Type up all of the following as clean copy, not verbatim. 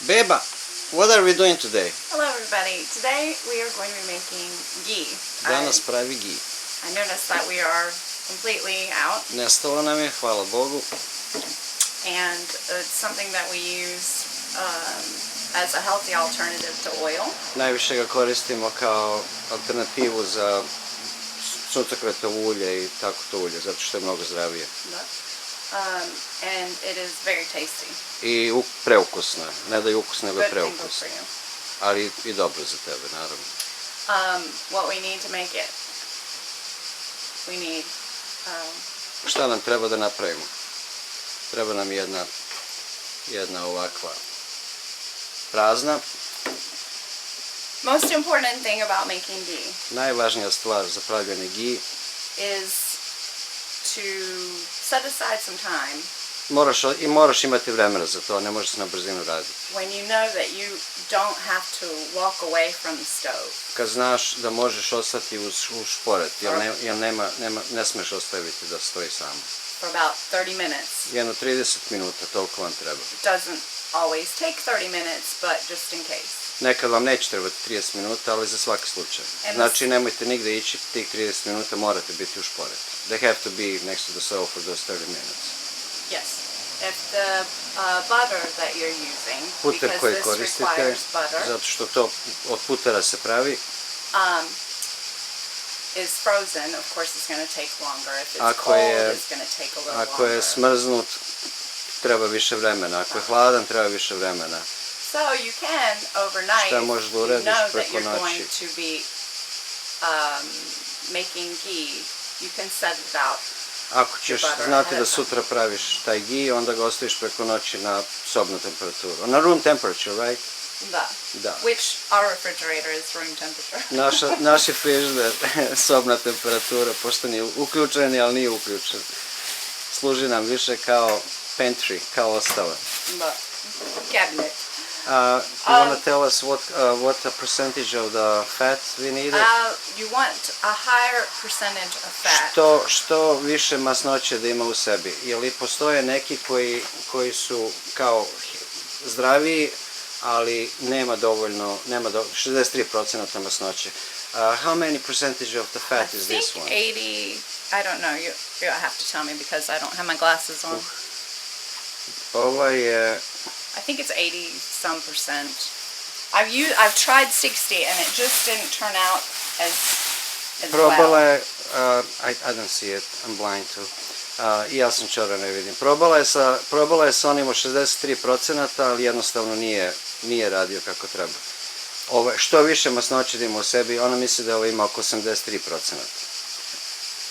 Beba, what are we doing today? Hello everybody. Today we are going to be making ghee. Danas pravi ghee. I noticed that we are completely out Nestalo nam je, hvala Bogu. and it's something that we use as a healthy alternative to oil. Najviše ga koristimo kao alternativu za suncokretovo ulje i tako to ulje, zato što je mnogo zdravije. And it is very tasty. I preukusno je. Ne da je ukusno, nego je Good thing good preukusno. for you. Ali i dobro za tebe, naravno. What we need to make it. We need Šta nam treba da napravimo? Treba nam jedna ovakva prazna. most important thing about making ghee Najvažnija stvar za pravljanje ghee is to set aside some time moraš imati vremena za to, ne može se na brzinu raditi. when you know that you don't have to walk away from the stove. Kad znaš da možeš ostati uz šporet, jer ne smeš ostaviti da stoji samo. For about 30 minutes. Jedno 30 minuta, toliko vam treba. It doesn't always take 30 minutes, but just in case. Nekad vam neće trebati 30 minuta, ali za svaki slučaj. Znači nemojte nigde ići tih 30 minuta, morate biti u šporetu. They have to be next to the stove for those 30 minutes. Yes. If the butter that you're using, Puter because koji this koristite, requires butter, zato što to od putera se pravi, is frozen, of course it's going to take longer. If it's Ako cold, je- it's going to take a little ako je longer. smrznut, treba više vremena. Ako je hladan, treba više vremena. So you can, overnight, Šta if možeš da you uradiš know that preko you're going noći? to be making ghee, you can set it out. Ako ćeš butter znati ahead da of time. sutra praviš taj ghee, onda ga ostaviš preko noći na sobnu temperaturu. Na room temperature, right? Da. Which our refrigerator is room temperature. Naš je frižider sobna temperatura, pošto nije uključen, ali nije uključen. Služi nam više kao pantry, kao ostava. But cabinet. You want to tell us what the percentage of the fat we need? You want a higher percentage of fat. Što više masnoće da ima u sebi. Ili postoje neki koji su kao zdraviji, ali nema dovoljno, 63% masnoće. How many percentage of the fat is this one? 80, I don't know, you have to tell me because I don't have my glasses on. Ovaj je... I think it's 80 some percent. I've tried 60 and it just didn't turn out as Probala well. je, I don't see it, I'm blind too. I ja sam čora ne vidim. Probala je sa onim od 63%, ali jednostavno nije radio kako treba. Što više masnoće da ima u sebi, ona misli da ovo ima oko 83%.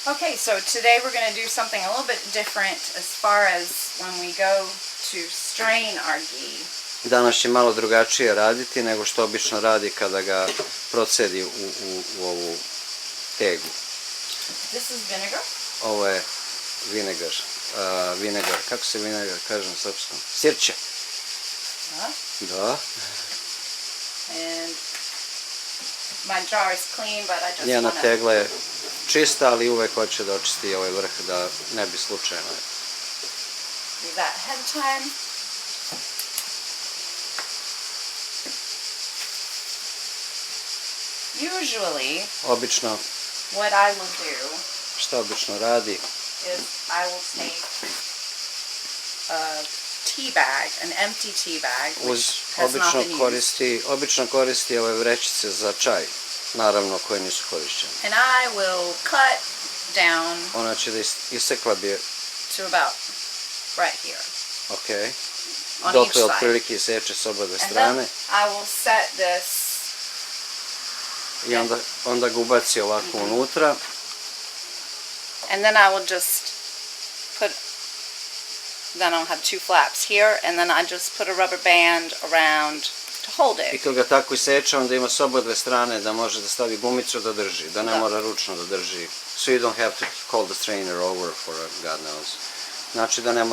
Okay, so today we're going to do something a little bit different as far as when we go to strain our ghee. Danas će malo drugačije raditi nego što obično radi kada ga procedi u ovu tegu. This is vinegar. Ovo je vinegar, kako se vinegar kaže na srpskom? Sirće. Da. And my jar is clean, but I just Njena want to... tegla je čista, ali uvek hoće da očisti ovaj vrh da ne bi slučajno. do that ahead of time. Usually, Obično, what I will do šta obično radi? is I will take a tea bag, an empty tea bag, which has not been used, Obično koristi ove vrećice za čaj, naravno koje nisu korišćene. and I will cut down Ona će da isekla bi, to about right here ok, on each dokle side. otprilike seče s oba dve And strane then I will set this i onda ga ubaci ovako unutra. and then I will just put, then I'll have two flaps here, and then I just put a rubber band around to hold I it. kad ga tako iseče, onda ima s oba dve strane da može da stavi gumicu da drži, da ne mora ručno da drži. So you don't have to call the strainer over for God knows. Znači da ne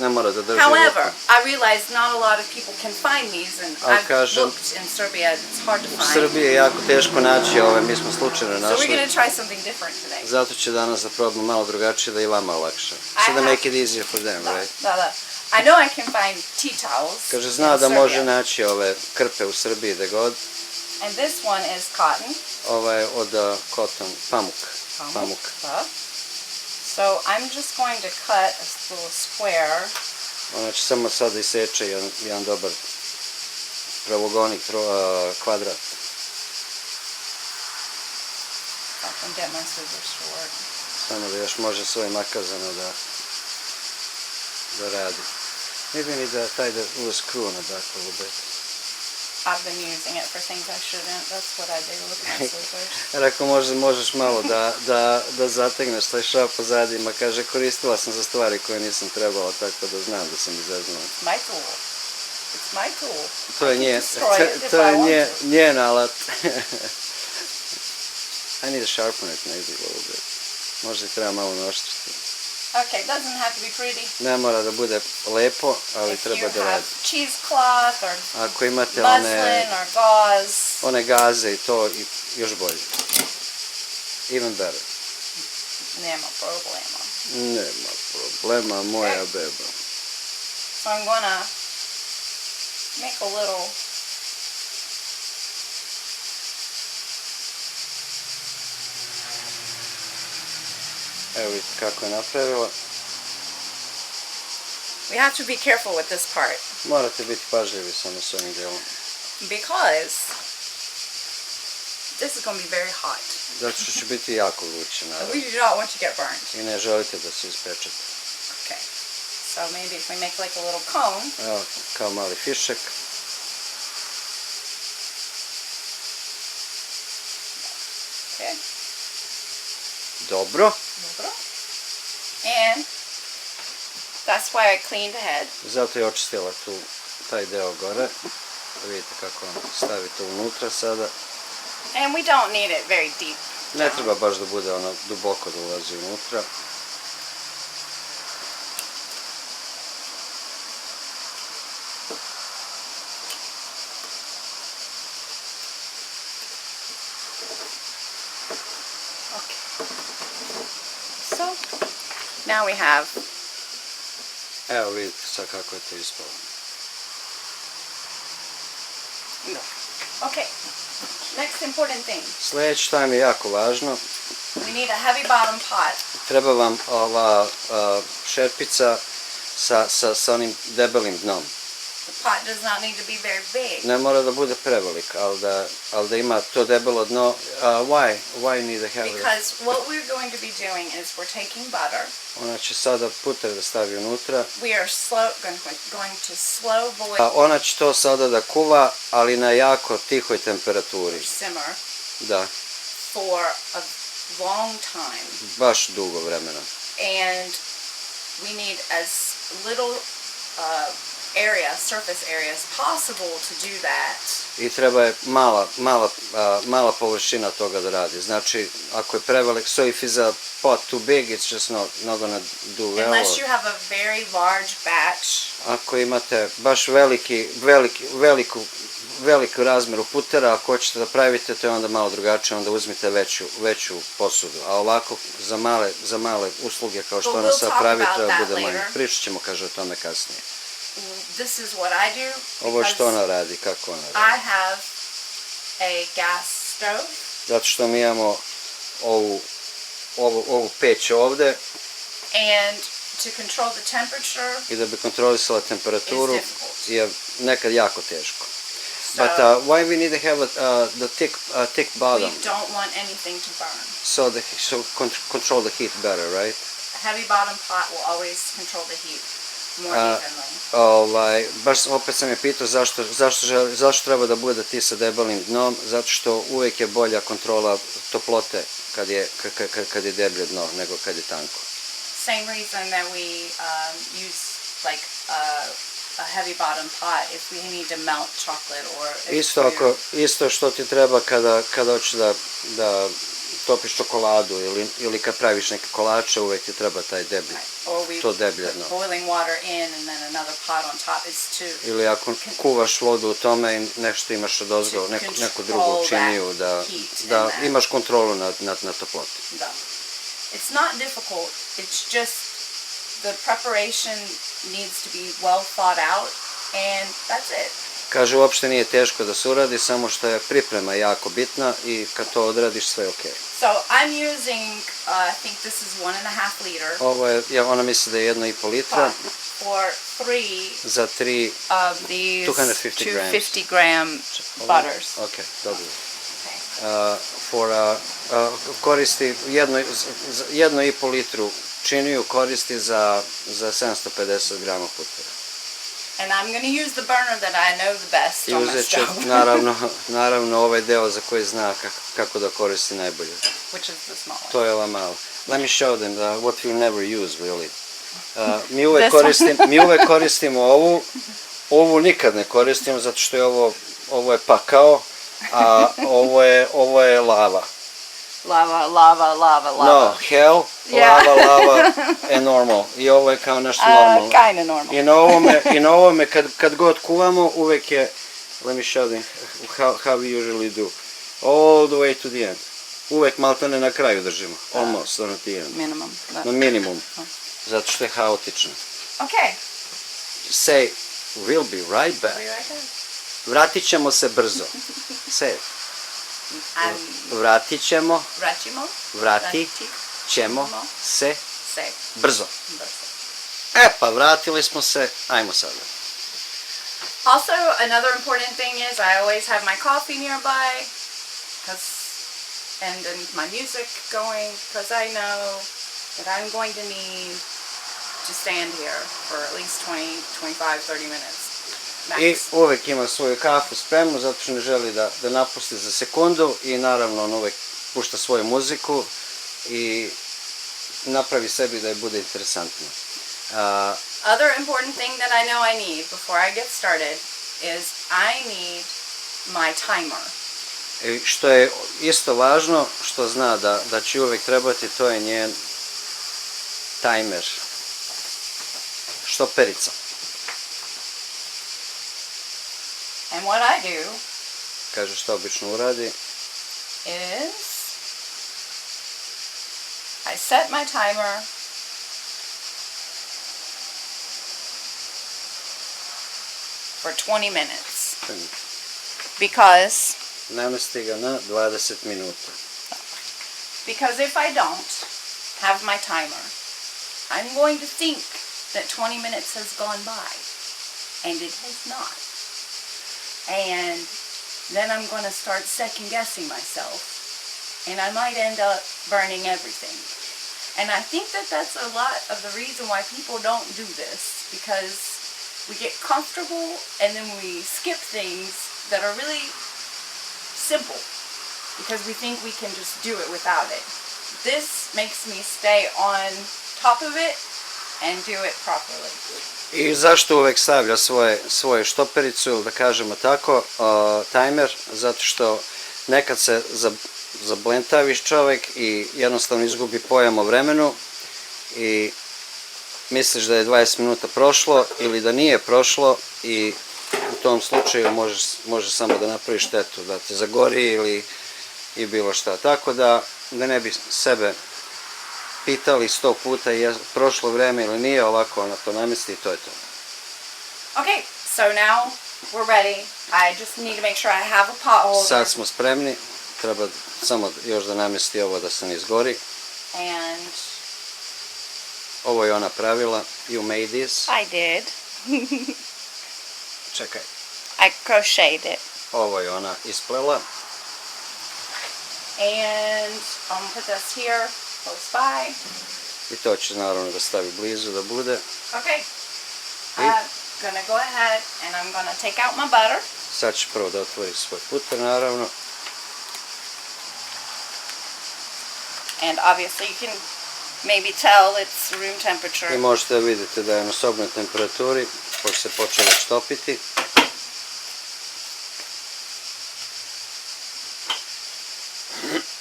mora da drži However, rukom. I realize not a lot of people can find these, and Ali I've kažem, looked in Serbia, it's hard to U find. Srbiji je jako teško naći ove, mi smo slučajno So we're našli. going to try something different today. Zato ću danas da probam malo drugačije da i vama olakša. So to make it easier for them, right? Da. I know I can find tea towels. Kaže, zna in da može Serbia. naći ove krpe u Srbiji gde god. And this one is cotton. Ova je od cotton, pamuk. Pamuk. So I'm just going to cut a little square. Ona će samo sad iseče jedan dobar pravogonik kvadrat. I can get my scissors to work. Samo da još može svoj makazano da radi. Maybe need tie the little screw on the back a little bit. I've been using it for things I shouldn't. That's what I do with my scissors. Rekao, možeš malo da zategneš taj šav pozadi, ma kaže, koristila sam za stvari koje nisam trebala, tako da znam da sam izveznula. My tool. It's my tool. To je To njen alat. I need to sharpen it maybe a little bit. Možda i treba malo naoštriti. Okay, doesn't have to be pretty. Ne mora da bude lepo, ali If treba you da have radi. cheesecloth or Ako imate muslin or gauze, one gaze i to, još bolje. Even better. nema problema. Nema problema, moja beba. So I'm gonna make a little Evo vidite kako je napravila. We have to be careful with this part Morate biti pažljivi samo s ovim delom. because this is going to be very hot. Zato što će biti jako vruće, And naravno. we do not want to get burned. I ne želite da se ispečete. Okay. So maybe if we make like a little cone, Evo, kao mali fišek. okay, Dobro. and that's why I cleaned ahead. Zato je očistila taj deo gore. Da vidite kako stavite unutra sada. And we don't need it very deep. Ne treba baš da bude ono duboko da ulazi unutra. So now we have Evo vidite sad kako je to ispalo. okay. Next important thing. Sljedeće što mi je jako važno, We need a heavy bottom pot. treba vam ova šerpica sa onim debelim dnom. The pot does not need to be very big. Ne mora da bude prevelik, ali da ima to debelo dno. Why need a heavy? Because what we're going to be doing is we're taking butter. Ona će sada puter da stavi unutra. We are going to slow boil Ona će to sada da kuva, ali na jako tihoj temperaturi. simmer Da, for a long time. baš dugo vremena. And we need as little surface area as possible to do that. I treba je mala površina toga da radi. Znači, ako je prevelik, so if is a pot too big, it's just not gonna do well. Unless you have a very large batch. Ako imate baš veliku razmeru putera, ako hoćete da pravite, to je onda malo drugačije, onda uzmite veću posudu. A ovako, za male usluge, kao što ona sad pravi, treba bude manje. Pričat ćemo, kaže, o tome kasnije. This is what I do. Ovo što ona radi, kako ona radi. I have a gas stove. Zato što mi imamo ovu peć ovde. And to control the temperature. I da bi kontrolisala temperaturu je nekad jako teško. So But why we need to have the thick bottom? we don't want anything to burn. So control the heat better, right? A heavy bottom pot will always control the heat more evenly. Baš opet sam je pitao zašto treba da bude ti sa debelim dnom, zato što uvijek je bolja kontrola toplote kad je deblje dno nego kad je tanko. Same reason that we use like a heavy bottom pot if we need to melt chocolate or Isto što ti treba kada hoćeš da topiš čokoladu ili kad praviš neke kolače, uvijek ti treba taj deblji, to deblje dno. Boiling water in and then another pot on top is to Ili ako kuvaš vodu u tome i nešto imaš odozgo, neku drugu činiju, da imaš kontrolu nad toploti. It's not difficult, it's just the preparation needs to be well thought out, and that's it. Kaže, uopšte nije teško da se uradi, samo što je priprema jako bitna i kad to odradiš sve je okej. So I'm using, I think this is 1.5 liter. Ovo je, ona misli da je 1,5 litra For 3 za 3 of these 250 grams. 250 gram butters. Ok, dobro. Okay. Koristi 1,5 litru činiju koristi za 750 grama putera. And I'm going to use the burner that I know the best I on my uzet će stove. naravno ovaj deo za koji zna kako da koristi najbolje. Which is the small one. To je ova mala. Let me show them what you never use really. Mi uvek koristimo ovu nikad ne koristimo zato što je ovo je pakao, a ovo je lava. Lava. No, hell, Yeah. lava and normal. I ovo je kao nešto normalno. Kind of normal. I na ovome kad god kuvamo uvek je, let me show them how we usually do. All the way to the end. Uvek maltene na kraju držimo. Almost on the end. Minimum. Na minimum. Zato što je haotično. Okay. Say, we'll be right back. Be right back. Vratit ćemo se brzo. Say it. Vratit ćemo se brzo. Pa vratili smo se, ajmo sada. Also, another important thing is I always have my coffee nearby, and then my music going, because I know that I'm going to need to stand here for at least 20, 25, 30 minutes. Max. I uvek ima svoju kafu spremnu zato što ne želi da napusti za sekundu i naravno on uvek pušta svoju muziku i napravi sebi da je bude interesantno. Other important thing that I know I need before I get started is I need my timer. Što je isto važno, što zna da će uvek trebati, to je njen tajmer. Štoperica. And what I do, kaže što obično uradi, is I set my timer for 20 minutes because namesti ga na 20 minuta. Because if I don't have my timer, I'm going to think that 20 minutes has gone by, and it has not. And then I'm going to start second-guessing myself, and I might end up burning everything. And I think that that's a lot of the reason why people don't do this, because we get comfortable and then we skip things that are really simple, because we think we can just do it without it. This makes me stay on top of it and do it properly. I zašto uvek stavlja svoju štopericu, ili da kažemo tako, tajmer, zato što nekad se zablentaviš čovek i jednostavno izgubi pojam o vremenu i misliš da je 20 minuta prošlo ili da nije prošlo i u tom slučaju možeš samo da napraviš štetu, da te zagori ili i bilo šta. Tako da ne bi sebe pitali 100 puta je prošlo vreme ili nije, ovako na to namesti i to je to. Okay, so now we're ready. I just need to make sure I have a pot holder. Sad smo spremni, treba samo još da namesti ovo da se ne izgori. And ovo je ona pravila. You made this. I did. Čekaj. I crocheted it. Ovo je ona isplela. And I'm gonna put this here, close by. I to će naravno da stavi blizu da bude. Okay. I'm gonna go ahead and I'm gonna take out my butter. Sad će prvo da otvori svoj puter, naravno. And obviously you can maybe tell it's room temperature. I možete da vidite da je na sobnoj temperaturi, pošto se počela štopiti.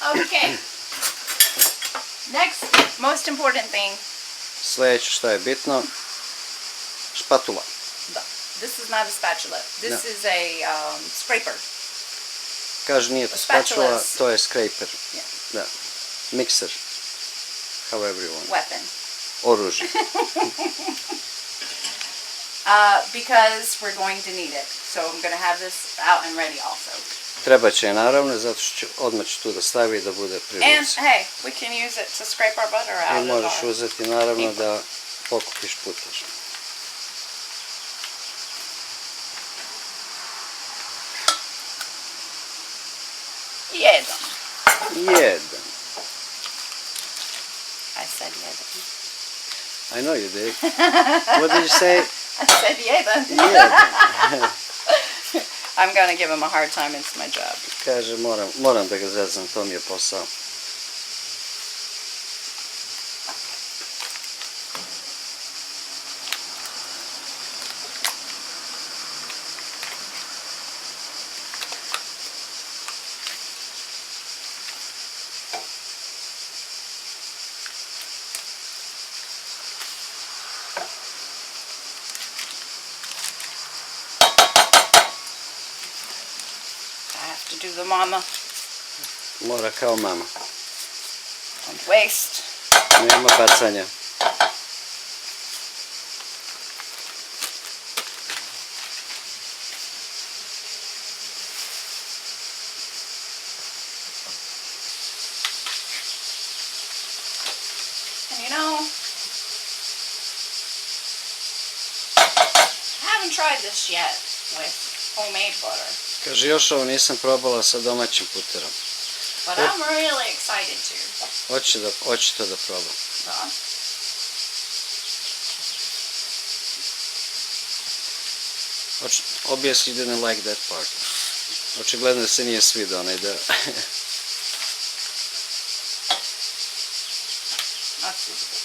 Okay. Next, most important thing. Sljedeće šta je bitno, špatula. This is not a spatula. This is a scraper. Kaže nije to spatula, to je scraper. Da. Mixer. However you want. Weapon. oružje. Because we're going to need it. So I'm going to have this out and ready also. Treba će je naravno, zato što ću odmah ću tu da stavi da bude pri And ruci. hey, we can use it to scrape our butter I out of možeš our... uzeti naravno da pokupiš puter. Jedan. Jedan. I said jedan. I know you did. What did you say? I said jedan. Jedan. I'm going to give him a hard time. It's my job. Kaže, moram da ga zezam, to mi je posao. To do the mama. Mora kao mama. Don't waste. Nema bacanja. And you know, I haven't tried this yet with homemade butter. Kaže, još ovo nisam probala sa domaćim puterom. But I'm really excited to. Hoće to da probam. Da. Obviously you didn't like that part. Očigledno da se nije svidio onaj deo. Not super.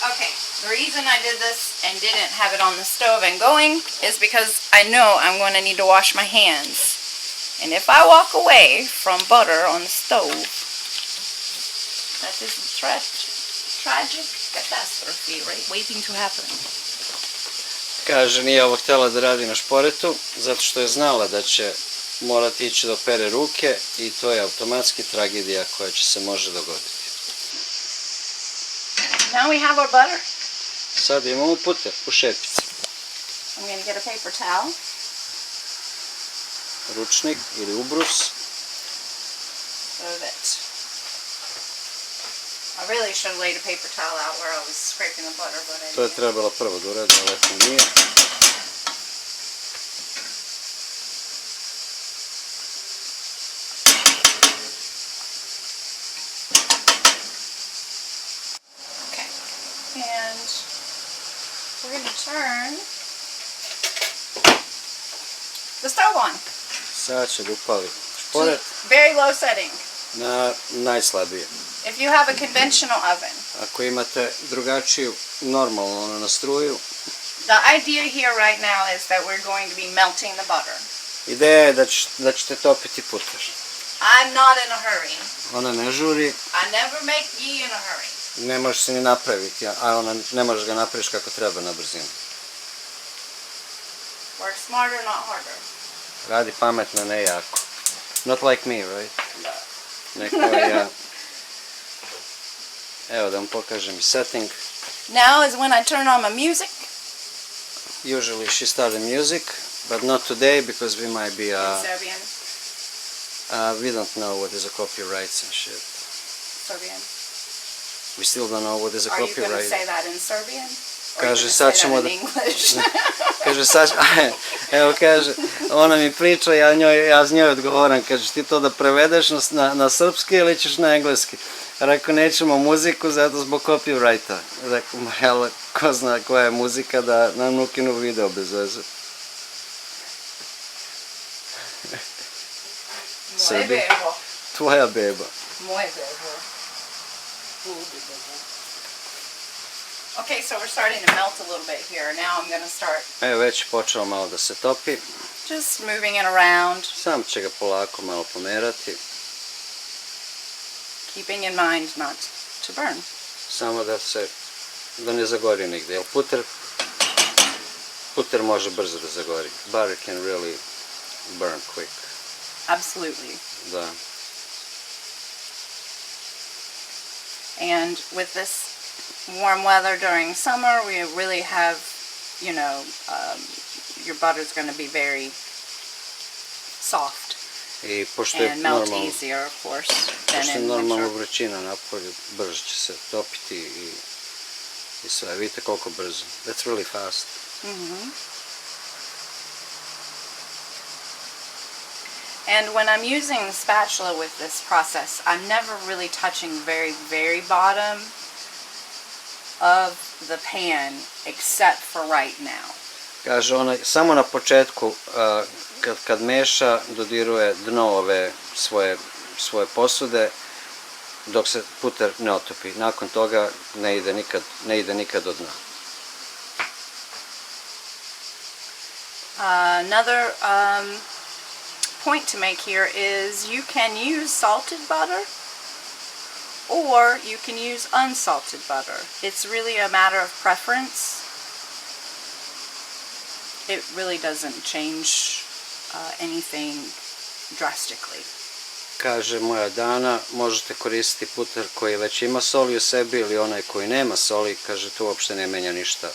Okay, the reason I did this and didn't have it on the stove and going is because I know I'm going to need to wash my hands. And if I walk away from butter on the stove, that is a tragic catastrophe waiting to happen. Kaže, nije ovo htjela da radi na šporetu, zato što je znala da će morati ići da opere ruke i to je automatski tragedija koja će se može dogoditi. Now we have our butter. Sad imamo puter u šepici. I'm going to get a paper towel. Ručnik ili ubrus. So that I really should have laid a paper towel out where I was scraping the butter, but I To je didn't. trebalo prvo da uradim, ali eto nije. Okay. And we're going to turn the stove on Sad će da upali to šporet very low setting. na najslabije. If you have a conventional oven, Ako imate drugačiju, normalno ono na struju, the idea here right now is that we're going to be melting the butter. ideja je da ćete topiti puter. I'm not in a hurry. Ona ne žuri, I never make ye in a hurry. ne možeš se ni napraviti, a ona ne možeš ga napraviš kako treba na brzinu. Work smarter, not harder. Radi pametno, ne jako. Not like me, right? Da. Neko je ja. Evo da vam pokažem i setting. Now is when I turn on my music. Usually she started music, but not today because we might be, Serbian. we don't know what is a copyrights and shit. Serbian. We still don't know what is a Are you going to copyright. say that in Serbian? Or Kaže, are you sad going to say ćemo that in English? Kaže, sad, evo kaže, ona mi priča, ja njoj odgovoram, kaže, ti to da prevedeš na srpski ili ćeš na engleski? Rekao, nećemo muziku, zato zbog copyrighta. Rekao, Marjela, ko zna koja je muzika, da nam ukinu video bez veze. Moje bebo. Tvoja beba. Moje bebo. Okay, so we're starting to melt a little bit here. Now I'm going to start Evo, već je počeo malo da se topi. just moving it around, Sam će ga polako malo pomerati. keeping in mind not to burn. Samo da ne zagori nigde. Jer puter puter može brzo da zagori. Butter can really burn quick. Absolutely. Da. And with this warm weather during summer, we really have, your butter's going to be very soft I pošto je and melt normalno, easier, of course, than pošto je in normalno winter. vrućina napolju, brže će se topiti i sve. Vidite koliko brzo. That's really fast. And when I'm using the spatula with this process, I'm never really touching very, very bottom of the pan except for right now. Kaže ona, samo na početku, kad meša, dodiruje dno ove svoje posude, dok se puter ne otopi. Nakon toga ne ide nikad do dna. Another point to make here is you can use salted butter or you can use unsalted butter. It's really a matter of preference. It really doesn't change anything drastically. Kaže moja Dana, možete koristiti puter koji već ima soli u sebi ili onaj koji nema soli, kaže to uopšte ne menja ništa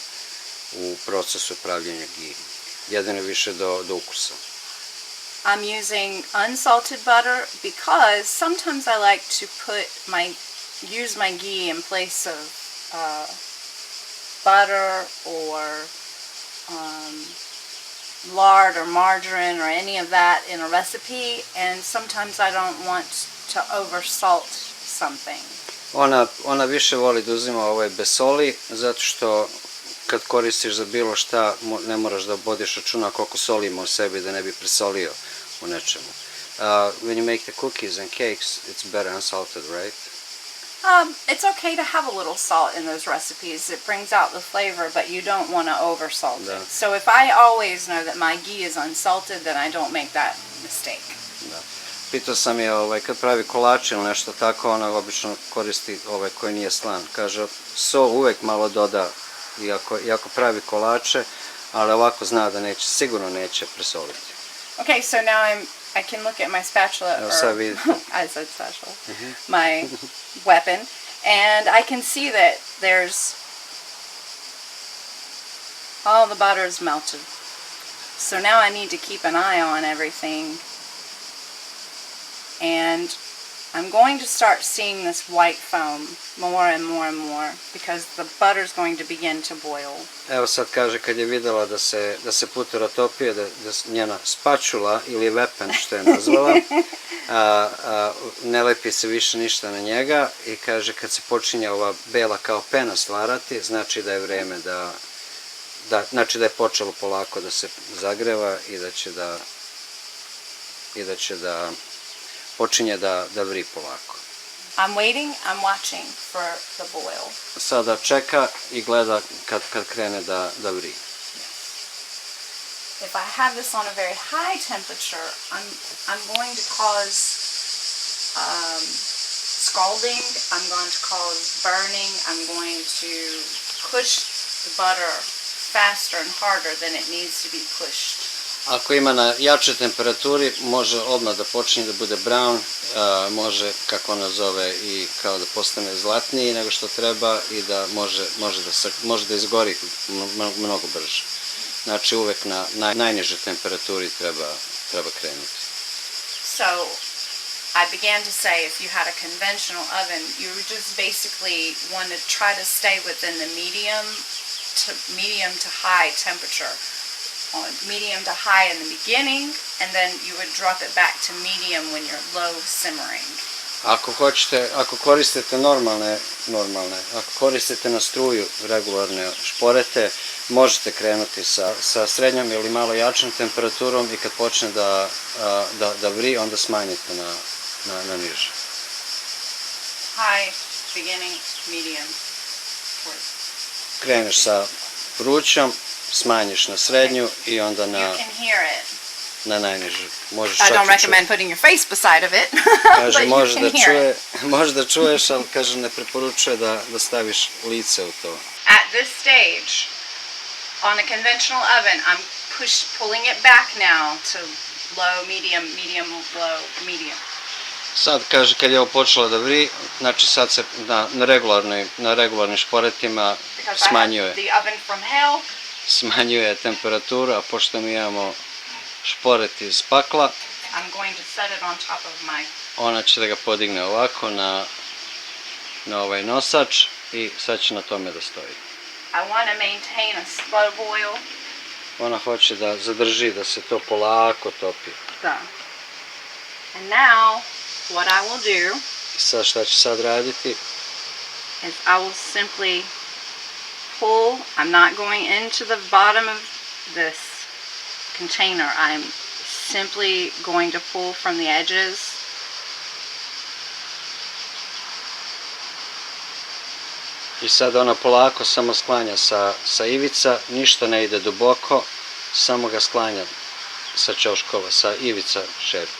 u procesu pravljenja ghi. Jedino više do ukusa. I'm using unsalted butter because sometimes I like to use my ghee in place of butter or lard or margarine or any of that in a recipe, and sometimes I don't want to oversalt something. Ona više voli da uzima bez soli, zato što kad koristiš za bilo šta, ne moraš da vodiš računa koliko soli ima u sebi da ne bi presolio u nečemu. When you make the cookies and cakes, it's better unsalted, right? It's okay to have a little salt in those recipes. It brings out the flavor, but you don't want to oversalt Da. it. So if I always know that my ghee is unsalted, then I don't make that mistake. Da. Pitao sam je kad pravi kolače ili nešto tako, ona obično koristi koji nije slan. Kaže, so uvek malo doda, iako pravi kolače, ali ovako zna da sigurno neće presoliti. Okay, so now I can look at my spatula, Evo or sad vidite. I said spatula, my weapon, and I can see that there's all the butter is melted. So now I need to keep an eye on everything, and I'm going to start seeing this white foam more and more and more because the butter is going to begin to boil. Evo sad kaže kad je videla da se puter otopio, da njena spačula ili weapon što je nazvala, ne lepi se više ništa na njega i kaže kad se počinje ova bela kao pena stvarati, znači da je vreme znači da je počelo polako da se zagreva i da će da počinje da vri polako. I'm waiting, I'm watching for the boil. Sada čeka i gleda kad krene da vri. If I have this on a very high temperature, I'm going to cause scalding, I'm going to cause burning, I'm going to push the butter faster and harder than it needs to be pushed. Ako ima na jačoj temperaturi, može odmah da počinje da bude brown, može, kako ona zove, i kao da postane zlatniji nego što treba i da može da izgori mnogo brže. Znači uvek na najnižoj temperaturi treba krenuti. So, I began to say if you had a conventional oven, you just basically want to try to stay within the medium to high temperature. Medium to high in the beginning, and then you would drop it back to medium when you're low simmering. Ako koristite ako koristite na struju regularne šporete, možete krenuti sa srednjom ili malo jačom temperaturom i kad počne da vri, onda smanjite na niže. High, beginning, medium. Kreneš sa vrućom, smanjiš na srednju i onda You can hear it. na najnižu. I don't recommend putting your face beside of it, Kaže, but you can hear it. može da čuješ, ali kaže ne preporučuje da staviš lice u to. At this stage, On a conventional oven, I'm pulling it back now to low, medium, medium, low, medium. Sad kaže kad je ovo počelo da vri, znači sad se na regularnim šporetima Because I have the oven from hell. Smanjuje temperaturu, a pošto mi imamo šporet iz pakla, I'm going to set it on top of my... Ona će da ga podigne ovako na ovaj nosač i sad će na tome da stoji. I want to maintain a slow boil. Ona hoće da zadrži, da se to polako topi. Da. And now, what I will do I sad šta će sad raditi? is I will simply pull. I'm not going into the bottom of this container. I'm simply going to pull from the edges. I sad ona polako samo sklanja sa ivica, ništa ne ide duboko, samo ga sklanja sa ćoškova, sa ivica šerpe.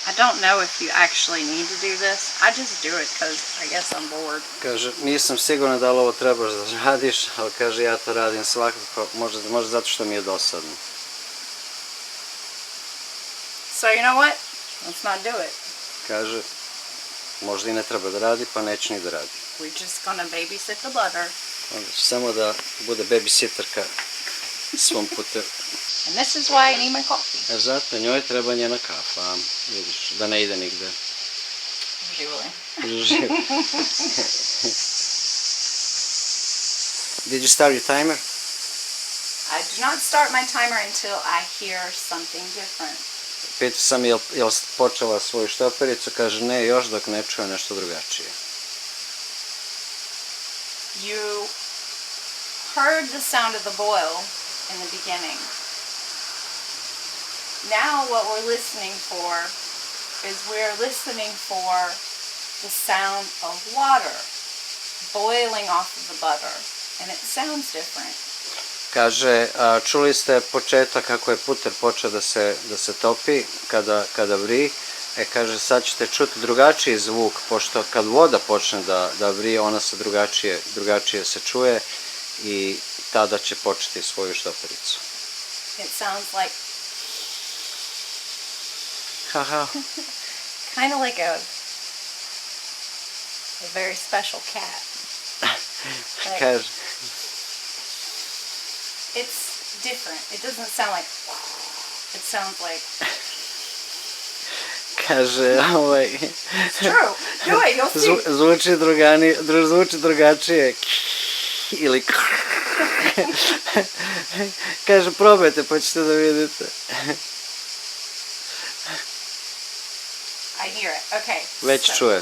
I don't know if you actually need to do this. I just do it because I guess I'm bored. Kaže, nisam sigurna da li ovo trebaš da radiš, ali kaže, ja to radim svakako, možda zato što mi je dosadno. So you know what? Let's not do it. Kaže, možda i ne treba da radi, pa neće ni da radi. We're just gonna babysit the butter. Onda će samo da bude babysitterka svom puteru. And this is why I need my coffee. Zato njoj treba njena kafa, vidiš, da ne ide nigde. Usually. Did you start your timer? I do not start my timer until I hear something different. Pitao sam jel počela svoju štopericu, kaže ne, još dok ne čuje nešto drugačije. You heard the sound of the boil in the beginning. Now what we're listening for is we're listening for the sound of water boiling off of the butter, and it sounds different. Kaže, čuli ste početak kako je puter počeo da se topi kada vri. Kaže, sad ćete čuti drugačiji zvuk, pošto kad voda počne da vri, ona se drugačije se čuje i tada će početi svoju štopericu. It sounds like Haha. kind of like a very special cat. Kaže, It's different. It doesn't sound like... It sounds like... kaže, It's true. Do it, you'll see. zvuči drugačije. Ili kaže, probajte pa ćete da vidite. I hear it. Okay. Već čuje.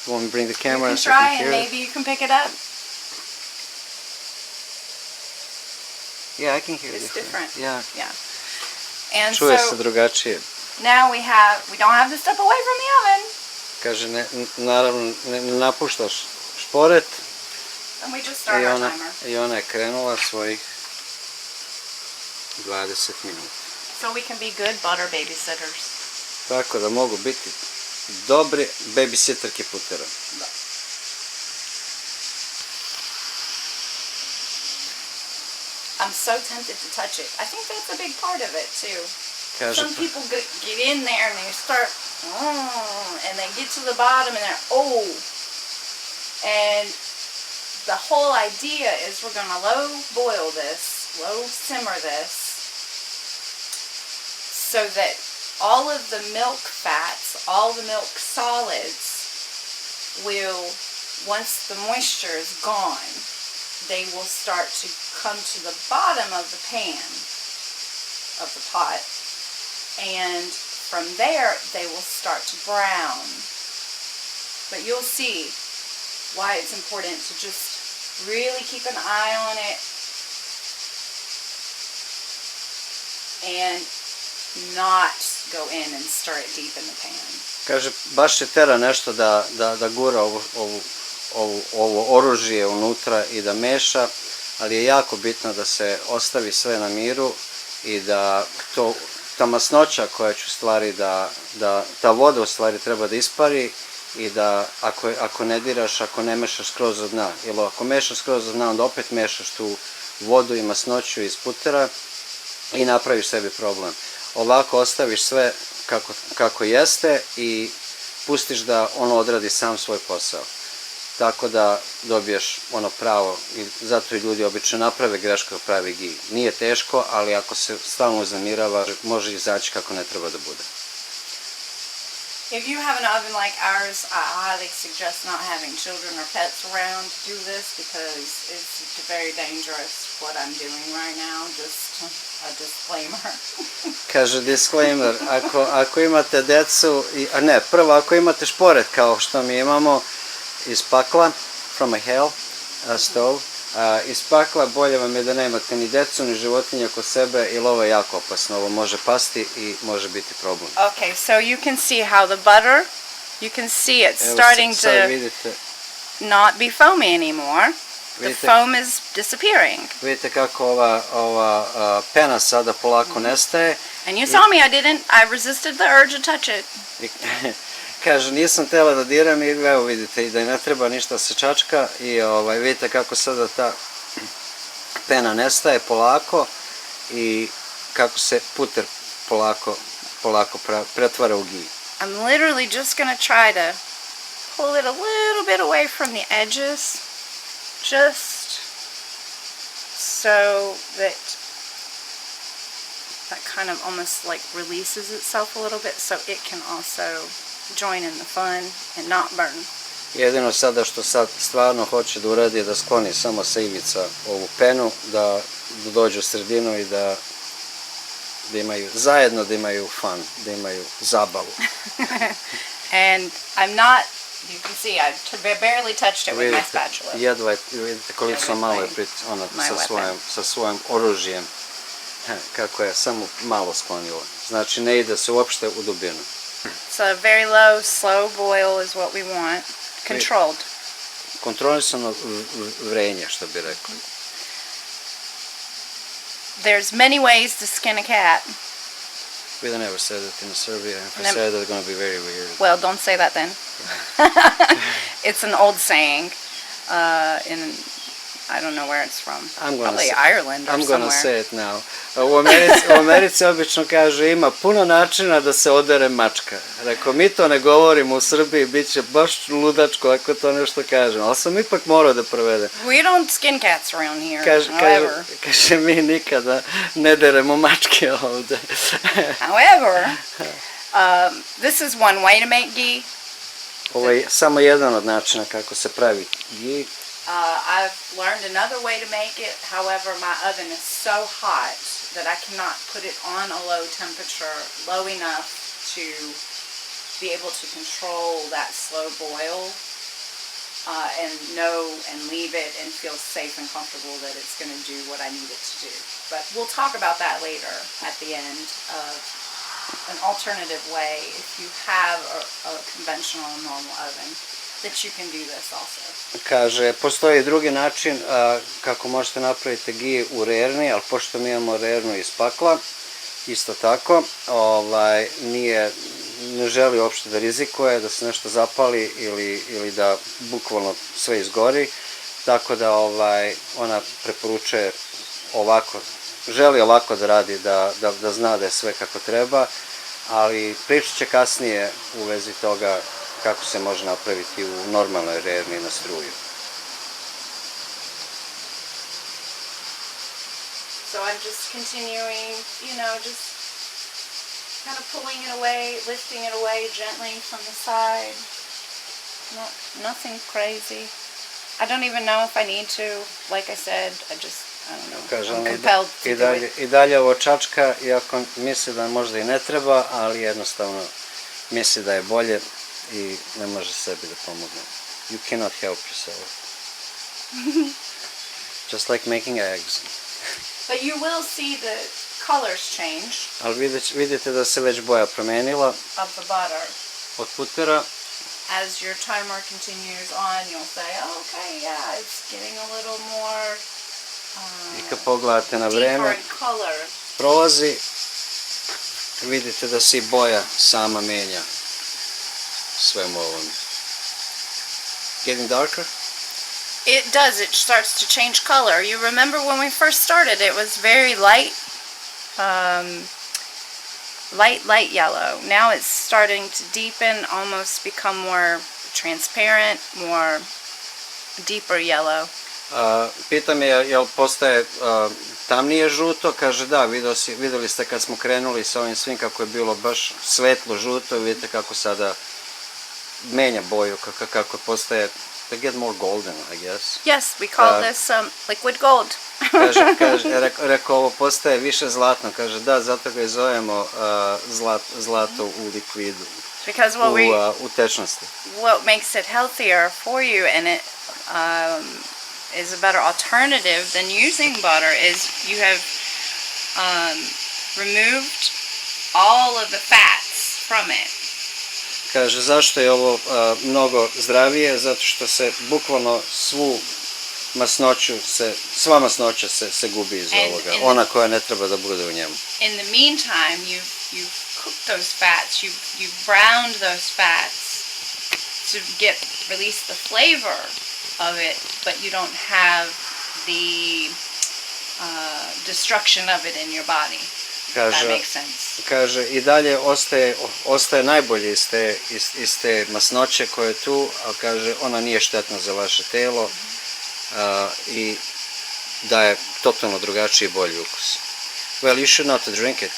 Want me to bring the You camera can so you try can and hear it? maybe you can pick it up. Yeah, I can hear it. It's different. Yeah. Yeah. And Čuje se so drugačije. now we don't have to step away from the oven. Kaže, naravno, ne napuštaš šporet And we just start our timer. i ona je krenula svojih 20 minuta. So we can be good butter babysitters. Tako da mogu biti dobre babysitterke putera. I'm so tempted to touch it. I think that's a big part of it too. Kaže, Some people get in there and they start, and they get to the bottom and they're, and the whole idea is we're going to low boil this, low simmer this, so that all of the milk fats, all the milk solids will, once the moisture is gone, they will start to come to the bottom of the pan, of the pot, and from there they will start to brown. But you'll see why it's important to just really keep an eye on it and not go in and stir it deep in the pan. kaže, baš je tera nešto da gura ovo oružje unutra i da meša, ali je jako bitno da se ostavi sve na miru i da ta masnoća koja će u stvari da ta voda u stvari treba da ispari i da ako ne diraš, ako ne mešaš skroz od dna, jer ako mešaš skroz od dna, onda opet mešaš tu vodu i masnoću iz putera i napraviš sebi problem. Ovako ostaviš sve kako jeste i pustiš da ono odradi sam svoj posao. Tako da dobiješ ono pravo i zato i ljudi obično naprave grešku da pravi gi. Nije teško, ali ako se stalno uznamirava, može izaći kako ne treba da bude. If you have an oven like ours, I highly suggest not having children or pets around to do this because it's very dangerous what I'm doing right now. Just a disclaimer. Kaže disclaimer, ako imate decu, prvo ako imate šporet kao što mi imamo iz pakla, from a hell stove, iz pakla bolje vam je da nemate ni decu ni životinje oko sebe jer ovo je jako opasno, ovo može pasti i može biti problem. Okay, so you can see how the butter, you can see it's starting to not be foamy anymore. The foam is disappearing. Vidite kako ova pena sada polako nestaje. And you saw me, I resisted the urge to touch it. Kaže, nisam htjela da diram i evo vidite i da ne treba ništa se čačka i vidite kako sada ta pena nestaje polako i kako se puter polako pretvara u gi. I'm literally just going to try to pull it a little bit away from the edges, just so that kind of almost like releases itself a little bit so it can also join in the fun and not burn. Jedino sada što sad stvarno hoće da uradi je da skloni samo sa ivica ovu penu, da dođu u sredinu i da imaju zajedno, da imaju fun, da imaju zabavu. And I'm not, you can see, I barely touched it with my spatula. Jedva, vidite koliko malo je sa svojim oružjem, kako je samo malo sklonila. Znači ne ide se uopšte u dubinu. So a very low, slow boil is what we want. Controlled. Kontrolisano vrenje, što bi rekli. There's many ways to skin a cat. We don't ever say that in Serbia. If we say that, it's going to be very weird. Well, don't say that then. It's an old saying. I don't know where it's from. Probably Ireland or somewhere. I'm going to say it now. U Americi obično kaže ima puno načina da se odere mačka. Rekao, mi to ne govorimo u Srbiji, bit će baš ludačko ako to nešto kažem, ali sam ipak morao da prevedem. We don't skin cats around here, Kaže, mi nikada ne deremo mačke ovde. However, this is one way to make ghee. Ovo je samo jedan od načina kako se pravi ghee. I've learned another way to make it, however my oven is so hot that I cannot put it on a low temperature, low enough to be able to control that slow boil and leave it and feel safe and comfortable that it's going to do what I need it to do. But we'll talk about that later at the end of an alternative way if you have a conventional normal oven. That you can do this also. Kaže, postoji drugi način kako možete napraviti ghee u rerni, ali pošto mi imamo rernu iz pakla, isto tako, ne želi uopšte da rizikuje, da se nešto zapali ili da bukvalno sve izgori, tako da ona preporučuje ovako, želi ovako da radi, da zna da je sve kako treba, ali pričat će kasnije u vezi toga kako se može napraviti u normalnoj rerni na struju. So I'm just continuing, just kind of pulling it away, lifting it away gently from the side. Nothing crazy. I don't even know if I need to. Like I said, I don't know. Kažem, I'm compelled to do it. I dalje ovo čačka, iako misli da možda i ne treba, ali jednostavno misli da je bolje i ne može sebi da pomogne. You cannot help yourself. Just like making eggs. But you will see the colors change. Ali vidite da se već boja promenila. Of the butter. Od putera. As your timer continues on, you'll say, okay, yeah, it's getting a little more I kad pogledate na vreme, deeper in color. Prolazi, vidite da se i boja sama menja svemu ovom. getting darker? It does. It starts to change color. You remember when we first started, it was very light, light yellow. Now it's starting to deepen, almost become more transparent, more deeper yellow. Pitam je, jel postaje tamnije žuto? Kaže da, vidjeli ste kad smo krenuli sa ovim svim kako je bilo baš svetlo žuto, vidite kako sada menja boju, kako postaje, they get more golden, I guess. Yes, we call this liquid gold. Rekao, ovo postaje više zlatno, kaže da, zato ga i zovemo zlato u likvidu, Because u tečnosti. what makes it healthier for you, and it is a better alternative than using butter, is you have removed all of the fats from it. Kaže, zašto je ovo mnogo zdravije? Zato što se bukvalno sva masnoća se gubi iz ovoga, ona koja ne treba da bude u njemu. In the meantime, you've cooked those fats, you've browned those fats to release the flavor of it, but you don't have the destruction of it in your body. That makes sense. Kaže, i dalje ostaje najbolje iz te masnoće koje je tu, ali kaže, ona nije štetna za vaše telo i daje totalno drugačiji i bolji ukus. Well, you should not drink it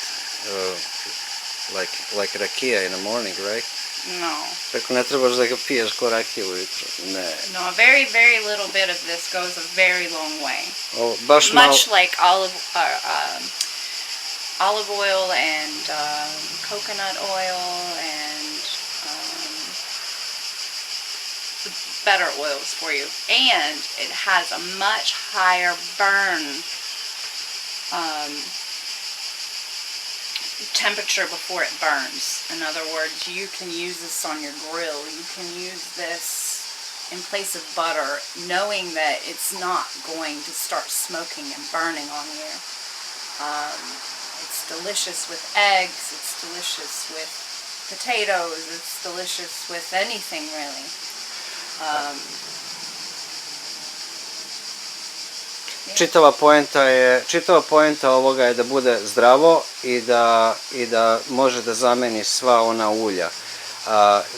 like rakija in the morning, right? No. Tako ne trebaš da ga piješ ko rakiju ujutro. Ne. No, a very, very little bit of this goes a very long way. Baš malo. Much like olive oil and coconut oil and the better oils for you. And it has a much higher burn temperature before it burns. In other words, you can use this on your grill. You can use this in place of butter, knowing that it's not going to start smoking and burning on you. It's delicious with eggs, it's delicious with potatoes, it's delicious with anything really. Čitava poenta ovoga je da bude zdravo i da može da zameni sva ona ulja.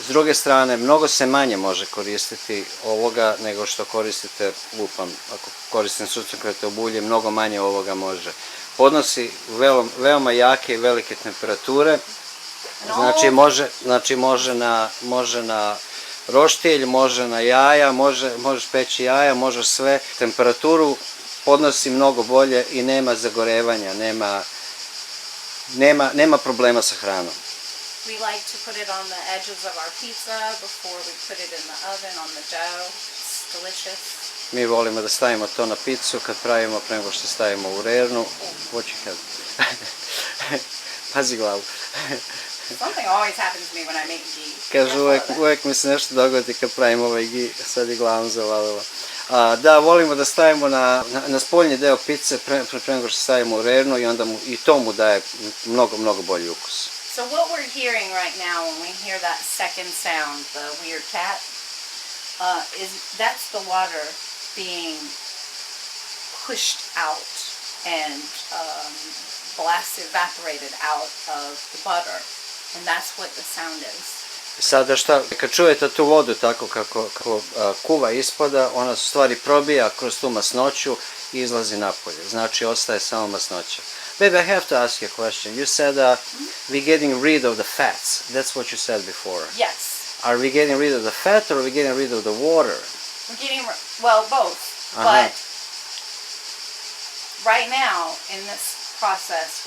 S druge strane, mnogo se manje može koristiti ovoga nego što koristite lupam. Ako koristim suncokretov ulje, mnogo manje ovoga može. Podnosi veoma jake i velike temperature, znači može na roštilj, može na jaja, možeš peći jaja, možeš sve. Temperaturu podnosi mnogo bolje i nema zagorevanja, nema problema sa hranom. We like to put it on the edges of our pizza before we put it in the oven on the dough. It's delicious. Mi volimo da stavimo to na picu kad pravimo, pre nego što stavimo u rernu. What you have? Pazi glavu. Something always happens to me when I make ghee. Kaže, uvek mi se nešto dogodi kad pravim ovaj ghee, sad je glavom zavalila. Da, volimo da stavimo na spoljni deo pice pre nego što stavimo u rernu i onda i to mu daje mnogo bolji ukus. So what we're hearing right now when we hear that second sound, the weird cat, that's the water being pushed out and evaporated out of the butter. And that's what the sound is. Sada kad čujete tu vodu tako kako kuva ispada, ona se stvari probija kroz tu masnoću i izlazi napolje. Znači ostaje samo masnoća. Babe, I have to ask you a question. You said we're getting rid of the fats. That's what you said before. Yes. Are we getting rid of the fat or are we getting rid of the water? We're getting, well, both. But right now, in this process,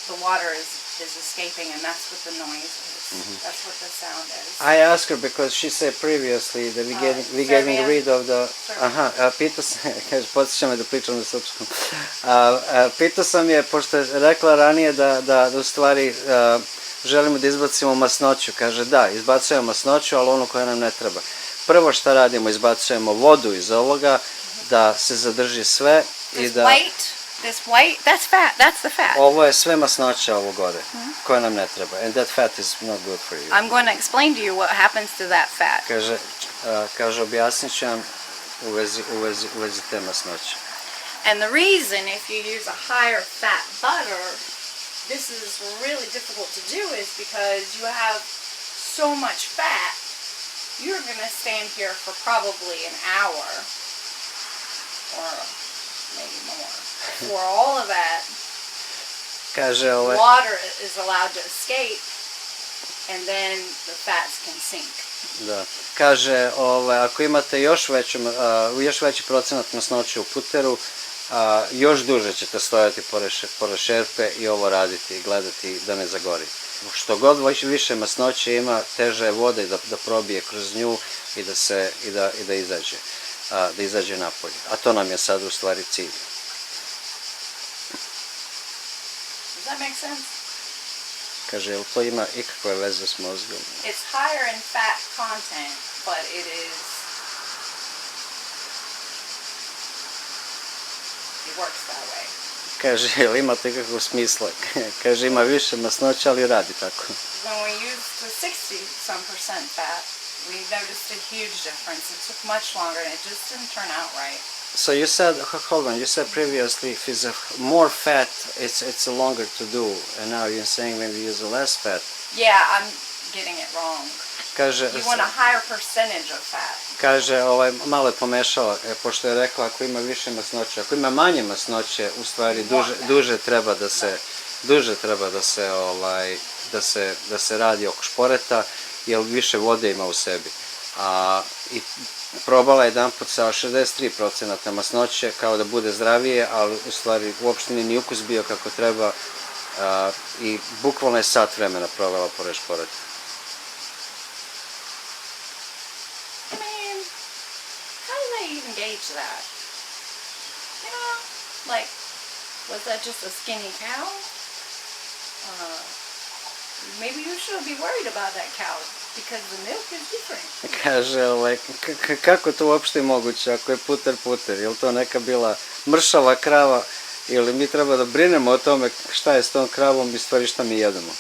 the water is escaping, and that's what the noise is. That's what the sound is. I asked her because she said previously that we're getting rid of the... Pitao sam, kaže, podsjeća me da pričam na srpskom. Pitao sam je, pošto je rekla ranije da u stvari želimo da izbacimo masnoću. Kaže, da, izbacujemo masnoću, ali ono koja nam ne treba. Prvo što radimo, izbacujemo vodu iz ovoga, da se zadrži sve i da... This white, that's fat. That's the fat. Ovo je sve masnoća ovo gore, koja nam ne treba. And that fat is not good for you. I'm going to explain to you what happens to that fat. Kaže, kaže, objasnit ću vam u vezi te masnoće. And the reason if you use a higher fat butter, this is really difficult to do is because you have so much fat, you're going to stand here for probably an hour or maybe more for all of that Kaže, water is allowed to escape and then the fats can sink. da. Kaže, ako imate još veći procenat masnoće u puteru, još duže ćete stojati pored šerpe i ovo raditi i gledati da ne zagori. Što god više masnoće ima, teže je voda da probije kroz nju i da izađe napolje. A to nam je sad u stvari cilj. Does that make sense? Kaže, jel to ima ikakve veze s mozgom? It's higher in fat content, but it works that way. Kaže, jel ima to ikakvog smisla? Kaže, ima više masnoća, ali radi tako. When we used the 60% fat, we noticed a huge difference. It took much longer and it just didn't turn out right. So you said, hold on, you said previously if it's more fat, it's longer to do, and now you're saying when we use less fat. Yeah, I'm getting it wrong. Kaže, You want a higher percentage of fat. kaže, malo je pomešala, pošto je rekla ako ima više masnoće, ako ima manje masnoće, u stvari duže treba da se radi oko šporeta, jer više vode ima u sebi. I probala jedanput sa 63% masnoće kao da bude zdravije, ali u stvari uopšte ni ukus bio kako treba i bukvalno je sat vremena provela pored šporeta. I mean, how do they even gauge that? You know, like, was that just a skinny cow? Maybe you should be worried about that cow because the milk is different. Kaže, kako to uopšte moguće ako je puter, je li to neka bila mršava krava ili mi treba da brinemo o tome šta je s tom kravom i stvari šta mi jedemo?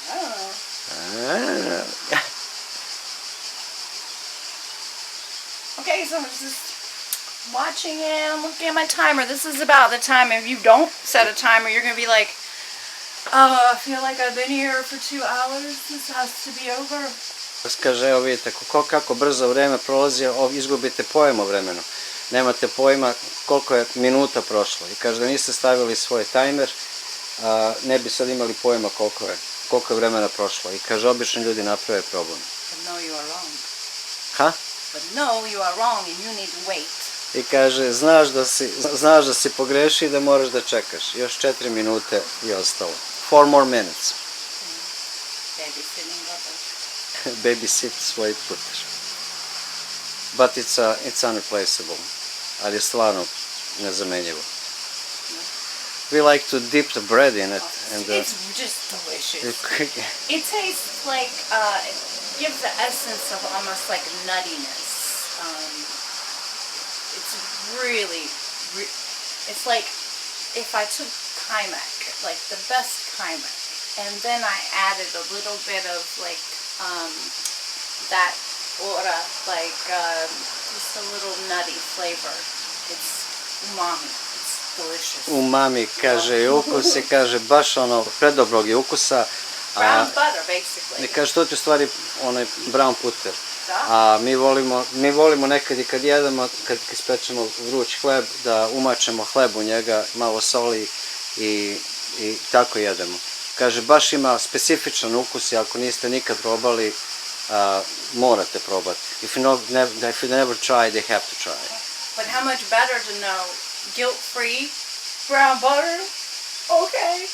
I don't know. Okay, so I'm just watching it. I'm looking at my timer. This is about the time. If you don't set a timer, you're going to be like, oh, I feel like I've been here for 2 hours. This has to be over. Kaže, evo vidite, kako brzo vreme prolazi, izgubite pojam o vremenu. Nemate pojma koliko je minuta prošlo. I kaže, da niste stavili svoj tajmer, ne bi sad imali pojma koliko je vremena prošlo. I kaže, obično ljudi naprave problem. But no, you are wrong. Ha? But no, you are wrong and you need to wait. I kaže, znaš da si pogreši i da moraš da čekaš. Još 4 minute je ostalo. 4 more minutes. Babysitting rubber. Babysit svoj puter. But it's unreplaceable. Ali je stvarno nezamenjivo. We like to dip the bread in it. It's just delicious. It tastes like, it gives the essence of almost like nuttiness. It's really, it's like if I took kaimak, like the best kaimak, and then I added a little bit of like that ora, like just a little nutty flavor. It's umami. It's delicious. Umami, kaže, i ukus je, kaže, baš ono, predobrog je ukusa. Brown butter, basically. I kaže, to ti u stvari onaj brown puter. Da. A mi volimo nekad i kad jedemo, kad ispečemo vruć hleb, da umačemo hleb u njega, malo soli i tako jedemo. Kaže, baš ima specifičan ukus i ako niste nikad probali, morate probati. If you never tried, you have to try. But how much better to know guilt-free brown butter? Okay.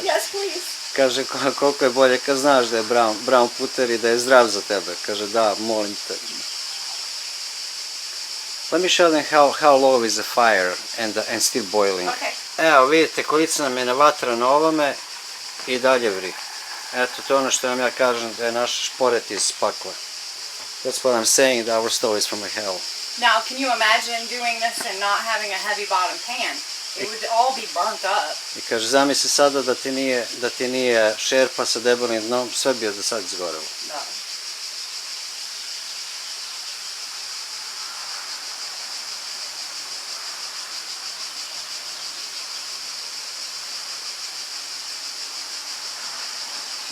Yes, please. Kaže, koliko je bolje kad znaš da je brown puter i da je zdrav za tebe. Kaže, da, molim te. Let me show them how low is the fire and still boiling. Okay. Evo, vidite, kolica nam je na vatra na ovome i dalje vri. Eto, to je ono što vam ja kažem da je naš šporet iz pakla. That's what I'm saying, that our stove is from hell. Now, can you imagine doing this and not having a heavy bottom pan? It would all be burnt up. I kaže, zamisli sada da ti nije šerpa sa debelim dnom, sve bi od sad izgorelo. No.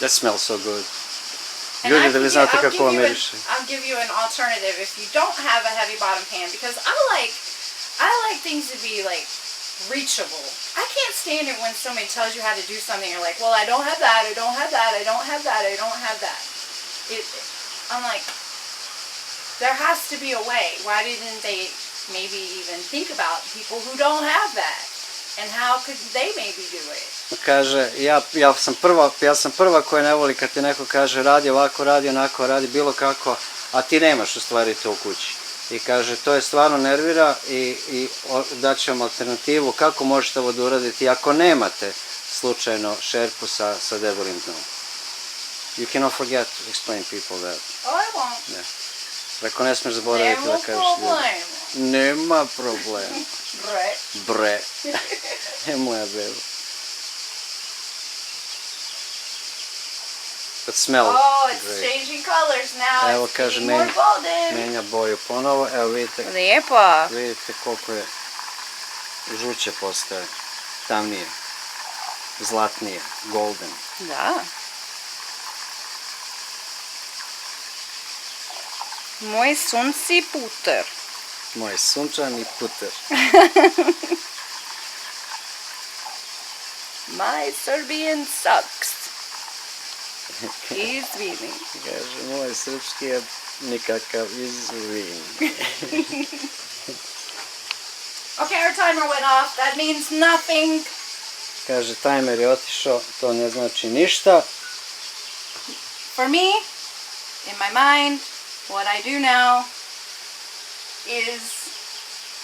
That smells so good. And Ljudi, I da vi can znate I'll kako give ovo you miriše. I'll give you an alternative if you don't have a heavy bottom pan, because I like things to be like reachable. I can't stand it when somebody tells you how to do something. You're like, well, I don't have that. I don't have that. I don't have that. I don't have that. I'm like, there has to be a way. Why didn't they maybe even think about people who don't have that? And how could they maybe do it? Kaže, ja sam prva koja ne voli kad ti neko kaže radi ovako, radi onako, radi bilo kako, a ti nemaš u stvari to u kući. I kaže, to je stvarno nervira i daću vam alternativu kako možete ovo da uraditi ako nemate slučajno šerpu sa debelim dnom. You cannot forget to explain people that. Oh, I won't. Ne. Preko ne smiješ zaboraviti da kažeš ljudi. Nema problema. Bre. Moja beba. It smells Oh, it's great. changing colors now. Evo It's kaže, getting more golden. menja boju ponovo. Evo Lijepo. vidite koliko je žuće postaje. Tamnije. Zlatnije. Golden. Da. Moj sunci puter. Moj sunčani puter. My Serbian sucks. Izvini. Kaže, moj srpski je nikakav izvin. Okay, our timer went off. That means nothing. Kaže, tajmer je otišao, to ne znači ništa. For me, in my mind, what I do now is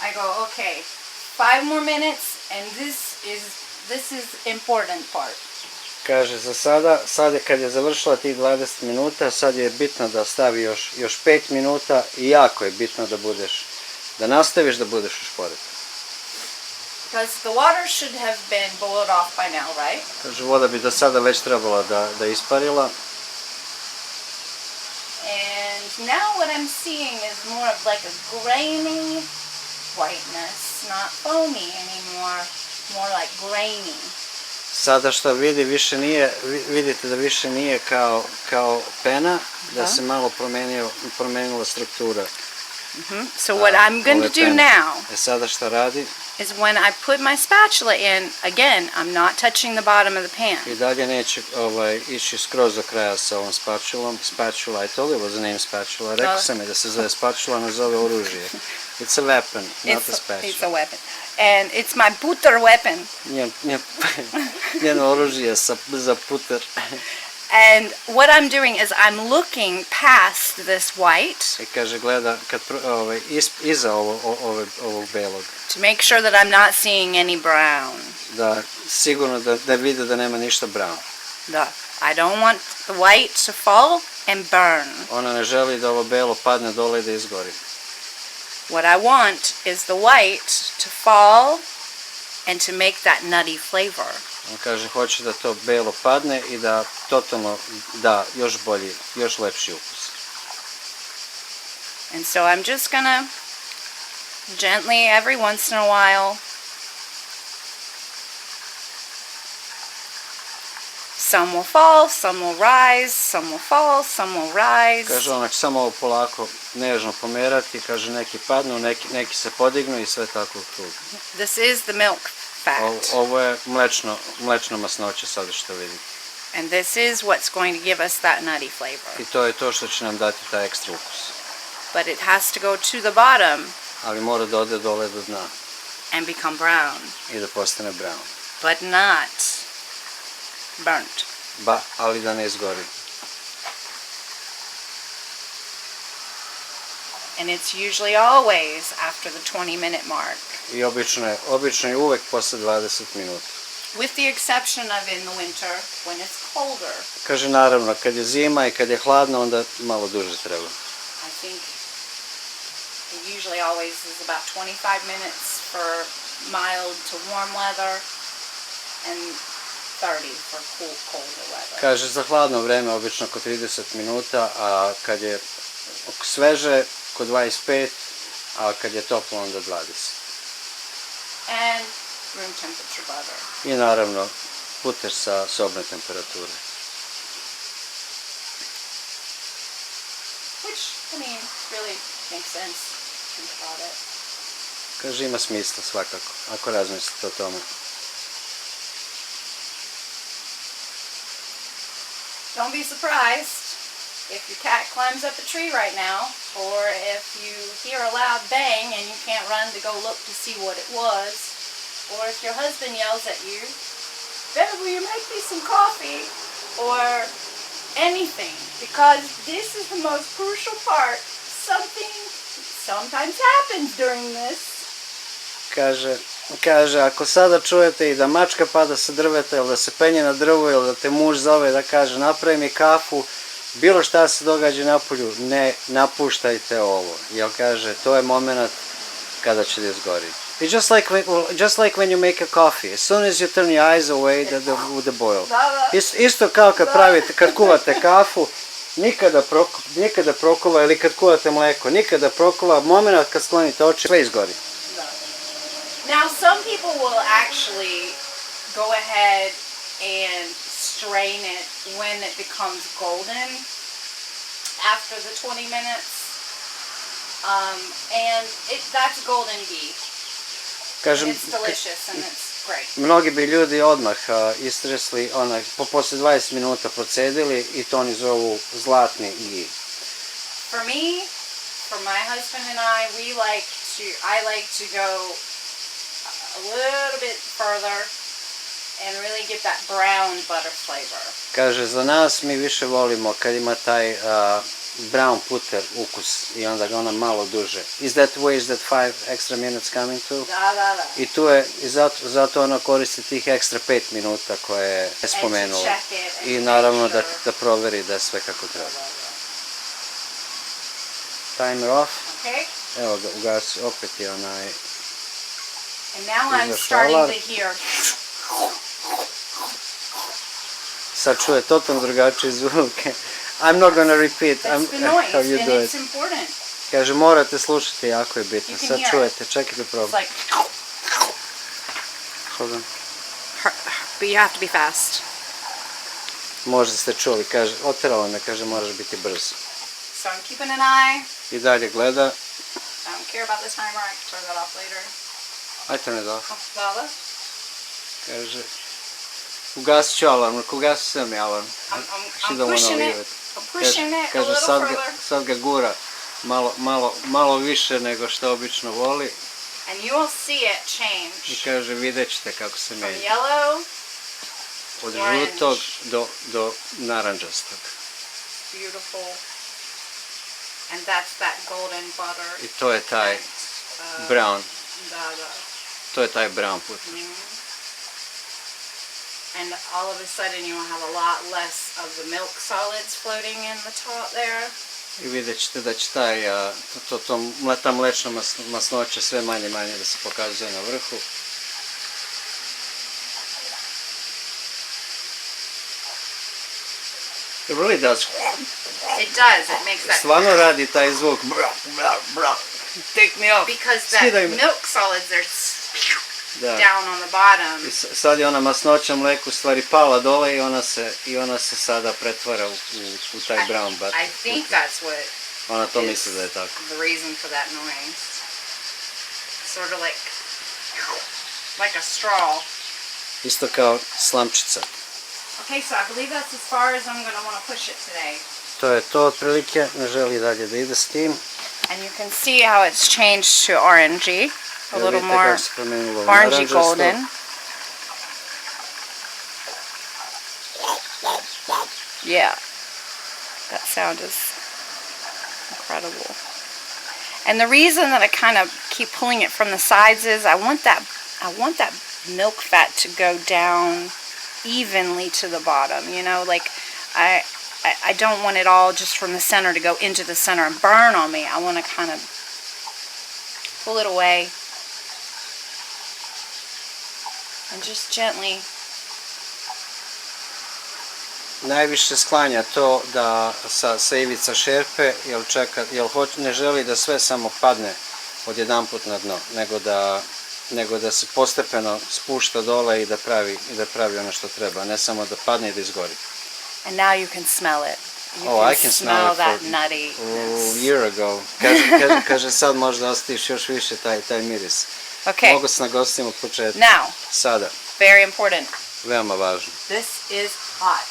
I go, okay, 5 more minutes, and this is important part. Kaže, za sad je kad je završila tih 20 minuta, sad je bitno da stavi još 5 minuta i jako je bitno da nastaviš da budeš u šporetu. Because the water should have been boiled off by now, right? Kaže, voda bi do sada već trebala da isparila. And now what I'm seeing is more of like a grainy whiteness, not foamy anymore, more like grainy. Sada što vidite da više nije kao pena, da se malo promenila struktura. So what I'm going to do now Sada šta radi? is when I put my spatula in, again, I'm not touching the bottom of the pan. I dalje neće ići skroz do kraja sa ovom spatulom. Spatula, I told you it was a name spatula. Rekao sam je da se zove spatula, ne zove oružje. It's a weapon, not a spatula. It's a weapon. And it's my puter weapon. Njeno oružje za puter. And what I'm doing is I'm looking past this white I kaže, gleda iza ovog belog. to make sure that I'm not seeing any brown. Da sigurno da vide da nema ništa brown. Da. I don't want the white to fall and burn. Ona ne želi da ovo belo padne dole i da izgori. What I want is the white to fall and to make that nutty flavor. On kaže, hoće da to belo padne i da totalno da još bolji, još lepši ukus. And so I'm just gonna gently, every once in a while, some will fall, some will rise, some will fall, some will rise. Kaže, onak samo ovo polako nežno pomerati, kaže, neki padnu, neki se podignu i sve tako u krug. This is the milk fat. Ovo je mlečna masnoća sada što vidite. And this is what's going to give us that nutty flavor. I to je to što će nam dati taj ekstra ukus. But it has to go to the bottom Ali mora da ode dole do dna and become brown, i da postane brown. but not burnt. Ali da ne izgori. And it's usually always after the 20-minute mark. I obično je uvek posle 20 minuta. With the exception of in the winter when it's colder. Kaže, naravno, kad je zima i kad je hladno, onda malo duže treba. I think it usually always is about 25 minutes for mild to warm weather and 30 for cool, colder weather. Kaže, za hladno vreme obično oko 30 minuta, a kad je sveže, oko 25, a kad je toplo, onda 20. And room temperature butter. I naravno, puter sa sobne temperature. I mean, really makes sense. Think about it. Kaže, ima smisla svakako, ako razmislite o tome. Don't be surprised if your cat climbs up a tree right now, or if you hear a loud bang and you can't run to go look to see what it was, or if your husband yells at you, "Babe, will you make me some coffee?" or anything, because this is the most crucial part. Something sometimes happens during this. Kaže, ako sada čujete i da mačka pada sa drveta ili da se penje na drvu ili da te muž zove da kaže napravi mi kafu, bilo šta se događa napolju, ne napuštajte ovo. Jer kaže, to je moment kada će da izgori. It's just like when you make a coffee. As soon as you turn your eyes away the boil. Isto kao kad kuvate kafu, nikada prokuva, ili kad kuvate mleko, nikada prokuva, moment kad sklonite oči, sve izgori. Now, some people will actually go ahead and strain it when it becomes golden after the 20 minutes. And that's golden ghee. Kažem, It's delicious and it's great. mnogi bi ljudi odmah istresli, posle 20 minuta procedili i to oni zovu zlatni ghee. For me, for my husband and I like to go a little bit further and really get that brown butter flavor. Kaže, za nas mi više volimo kad ima taj brown butter ukus i onda ga ona malo duže. Is that 5 extra minutes coming to? Da. I tu je, i zato ona koristi tih ekstra 5 minuta koje je spomenula. I naravno da proveri da je sve kako treba. Timer off. Okay. Evo ga, ugasi, opet je onaj... And now I'm starting to hear. Sad čuje totalno drugačije zvuke. I'm not gonna repeat That's the noise, how you and do it's it. important. Kaže, morate slušati, jako je bitno. You can Sad hear čujete, čekajte probam. It's like, Hold on. but you have to be fast. Možda ste čuli, kaže, oterala me, kaže, moraš biti brz. So I'm keeping an eye. I dalje gleda. I don't care about the timer. I can turn that off later. I turn it off. Lala? Kaže, ugasit ću alarm, ako ugasi sve mi alarm. I'm pushing it. I'm pushing it a Kaže, little further. sad ga gura malo više nego što obično voli. And you will see it change. I kaže, vidjet ćete kako se From menja. yellow, Od žutog do naranđastog. beautiful. And that's that golden butter. I to je taj brown. Da. To je taj brown butter. And all of a sudden you will have a lot less of the milk solids floating in the top there. I vidjet ćete da će ta mlečna masnoća sve manje da se pokazuje na vrhu. It really does. It does. It makes that. Stvarno radi taj zvuk. Take me off. Because that milk solids are down on the bottom. I sad je ona masnoća mleka u stvari pala dole i ona se sada pretvara u taj brown butter. I think that's what. Ona to misli da je tako. The reason for that noise. Sort of like a straw. Isto kao slamčica. Okay, so I believe that's as far as I'm going to want to push it today. To je to otprilike, ne želi dalje da ide s tim. And you can see how it's changed to orangey, a little more orangey golden. Yeah, that sound is incredible. And the reason that I kind of keep pulling it from the sides is I want that milk fat to go down evenly to the bottom, you know, like I don't want it all just from the center to go into the center and burn on me. I want to kind of pull it away and just gently. Najviše sklanja to da sa ivica šerpe, jer ne želi da sve samo padne odjedanput na dno, nego da se postepeno spušta dole i da pravi ono što treba, ne samo da padne i da izgori. And now you can smell it. You Oh, can I can smell it that for- nutty. A year ago. Kaže sad možda ostaviš još više taj miris. Okay, Mogu se nagostiti od početka. now, Sada, very important. veoma važno. This is hot.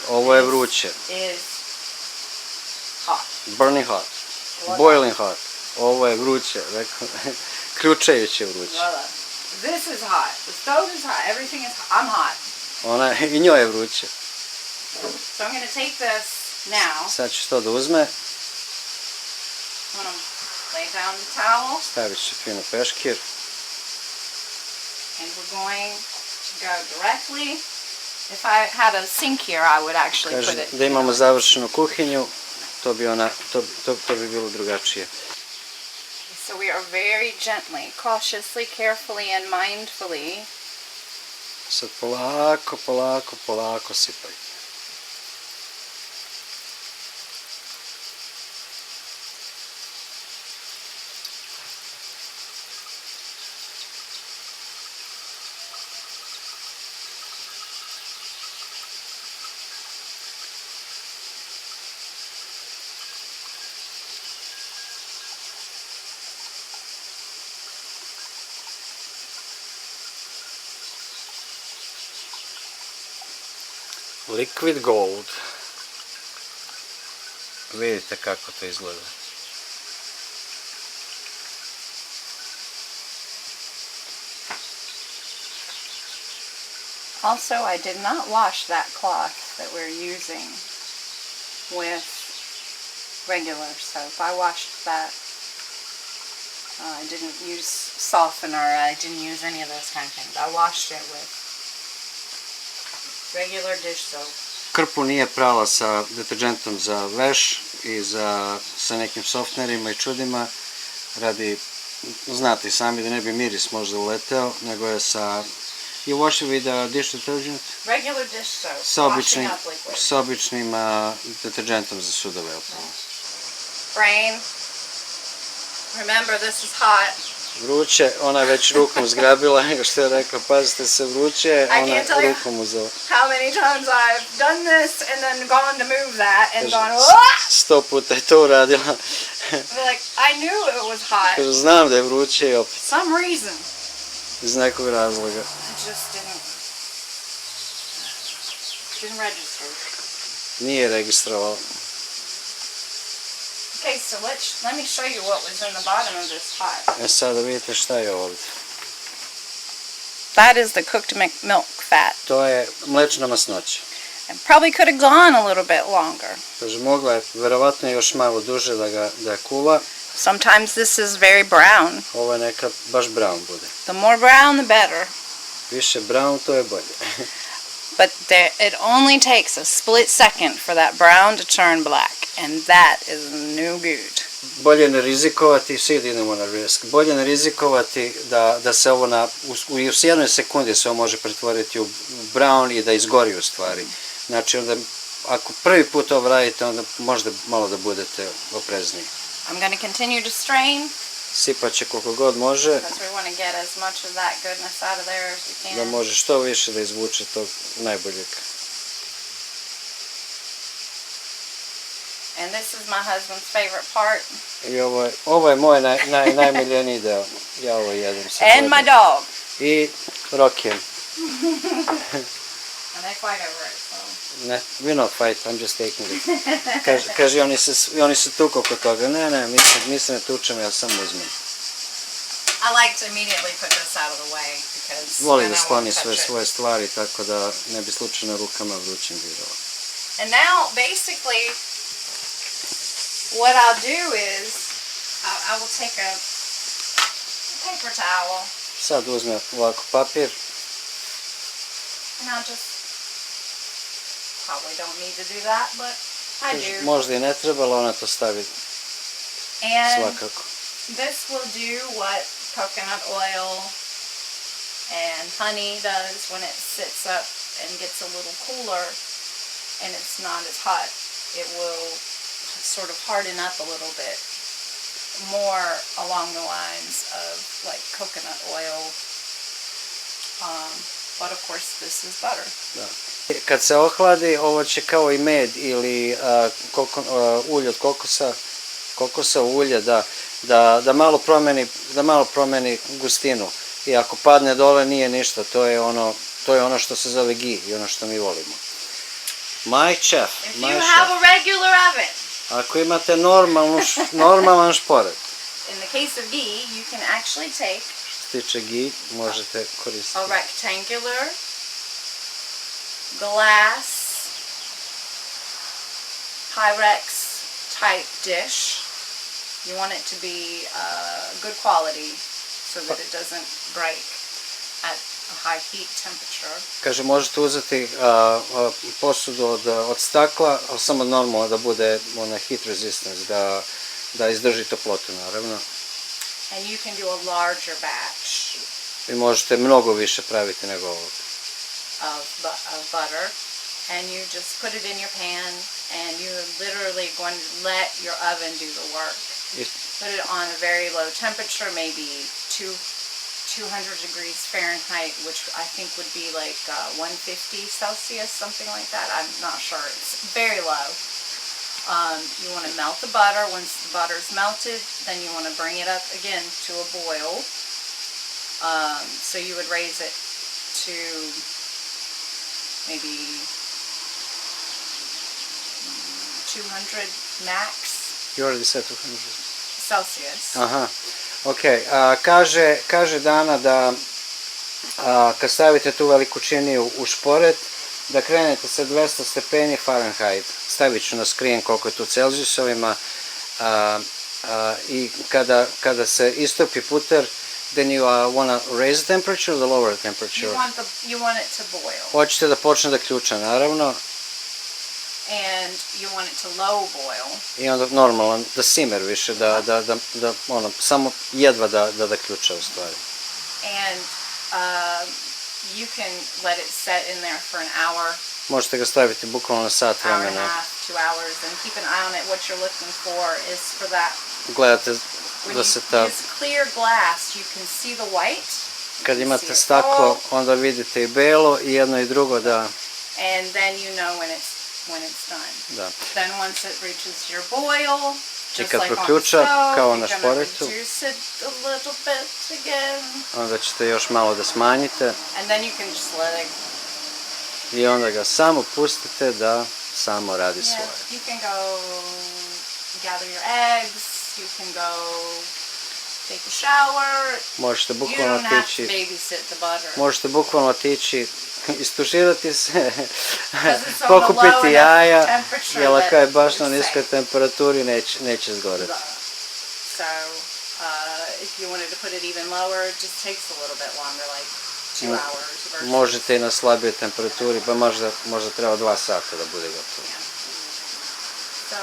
Ovo je vruće. Is hot. Burning hot. Boiling hot. Ovo je vruće. Ključajuće vruće. Voila. This is hot. The stove is hot. Everything is hot. I'm hot. I njoj je vruće. So I'm going to take this now. Sad ću to da uzme. I'm going to lay down the towel. Stavit ću fino peškir. And we're going to go directly. If I had a sink here, I would actually put Kaže it. da imamo završenu kuhinju. To bi bilo drugačije. So we are very gently, cautiously, carefully, and mindfully Sad polako sipaj. Liquid gold. Vidite kako to izgleda. Also, I did not wash that cloth that we're using with regular soap. I washed that. I didn't use softener. I didn't use any of those kind of things. I washed it with regular dish soap. Krpu nije prala sa deterđentom za veš i sa nekim softnerima i čudima radi, znate i sami da ne bi miris možda uleteo, nego je sa... You wash it with dish detergent? Regular dish soap. Sa Washing up liquid. običnim deterđentom za sudove. Brain. Remember, this is hot. Vruće, ona je već rukom zgrabila, nego što je rekla, pazite se vruće, ona je rukom uzela. How many times I've done this and then gone to move that and gone, 100 puta je to uradila. like, I knew it was hot. Kaže, znam da je vruće i opet, Some reason. iz nekog razloga. It just didn't register. Nije registrovao. Okay, so let me show you what was in the bottom of this pot. Sada vidite šta je ovdje. That is the cooked milk fat. To je mlečna masnoća. It probably could have gone a little bit longer. Kaže, mogla je verovatno još malo duže da kuva. Sometimes this is very brown. Ovo je nekad baš brown bude. The more brown, the better. Više brown, to je bolje. But it only takes a split second for that brown to turn black. And that is no good. Bolje ne rizikovati, svi idemo na risk, bolje ne rizikovati da se ovo u jednoj sekundi se ovo može pretvoriti u brown i da izgori u stvari. Znači onda, ako prvi put ovo radite, onda možda malo da budete oprezniji. I'm going to continue to strain. Sipat će koliko god može, Because we want to get as much of that goodness out of there as we can. da može što više da izvuče tog najboljeg. And this is my husband's favorite part. I ovo je moj najmiljeniji deo. Ja ovo jedem sa And my dog. I Rokijem. And they fight over it, so. Ne, we not fight, I'm just taking it. Kaže, oni se tuku oko toga. Ne, mi se ne tučemo, ja samo uzmem. I like to immediately put this out of the way because Voli then da I skloni won't touch sve it. svoje stvari, tako da ne bi slučajno rukama vrućim birala. And now, basically, what I'll do is I will take a paper towel Sad uzme ovako papir. and I'll just probably don't need to do that, but I Kaže, do. možda i ne trebalo, ona to stavi And svakako. this will do what coconut oil and honey does when it sits up and gets a little cooler and it's not as hot. It will sort of harden up a little bit more along the lines of like coconut oil. But of course this is butter. Da. Kad se ohladi, ovo će kao i med ili ulje od kokosa ulje, da malo promeni gustinu. I ako padne dole nije ništa, to je ono što se zove ghee i ono što mi volimo. My chef. If you have a regular oven, Ako imate normalan šporet, in the case of ghee, you can actually take što se tiče ghee, možete koristiti. a rectangular glass Pyrex type dish. You want it to be good quality so that it doesn't break at a high heat temperature. Kaže, možete uzeti posudu od stakla, ali samo normalno da bude heat resistance, da izdrži toplotu, naravno. And you can do a larger batch Vi možete mnogo više praviti nego ovo. of butter, and you just put it in your pan, and you're literally going to let your oven do the work. Put it on a very low temperature, maybe 200 degrees Fahrenheit, which I think would be like 150 Celsius, something like that. I'm not sure. It's very low. You want to melt the butter. Once the butter's melted, then you want to bring it up again to a boil. So you would raise it to maybe 200 max You already said 200. Celsius. Aha, ok. Kaže Dana da kad stavite tu veličinu u šporet, da krenete sa 200 stepeni Fahrenheit. Stavit ću na screen koliko je tu Celzijusovima. I kada se istopi puter, then you want to raise the temperature or the lower the temperature? You want it to boil. Hoćete da počne da ključa, naravno. And you want it to low boil. I onda normalan, da simmer više, samo jedva da ključa u stvari. And you can let it set in there for an hour, Možete ga staviti bukvalno na sat hour and a vremena. half, 2 hours, and keep an eye on it. What you're looking for is for that. Gledate When da you se ta... use clear glass, you can see the white. Kad imate staklo, onda vidite i belo i jedno i drugo, da. And then you know when it's done. Da. Then once it reaches your boil, I just kad like on the proključa, stove, kao you're na gonna šporetu, reduce it a little bit again, onda ćete još malo da smanjite and then you can just let it. i onda ga samo pustite da samo radi Yeah, svoje. you can go gather your eggs. You can go take a shower. Možete You bukvalno don't have to otići, babysit the butter. možete bukvalno otići, istuširati se, Because it's on the low pokupiti enough jaja, temperature jer ako je that baš na you're niskoj safe. temperaturi neće zgoreti. So, if you wanted to put it even lower, it just takes a little bit longer, like 2 hours. Versus, Možete i na slabijoj temperaturi, pa možda treba 2 sata da bude gotovo. So,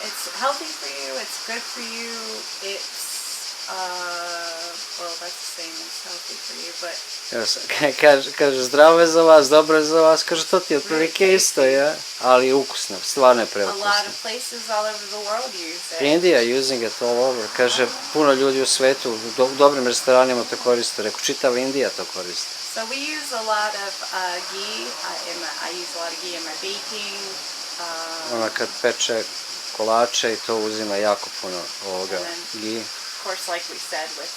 it's healthy for you. It's good for you. It's well, that's the same as healthy for you, but Kaže, zdravo je za vas, dobro je za vas, kaže, to ti je otprilike isto, ja? Ali ukusno, stvarno je a preukusno. lot of places all over the world use it. India using it all over, kaže, puno ljudi u svetu, u dobrim restoranima to koriste, rekao, čitava Indija to koriste. So we use a lot of ghee. I use a lot of ghee in my baking. Ona kad peče kolače i to uzima jako puno ovoga ghee. Of course, like we said, with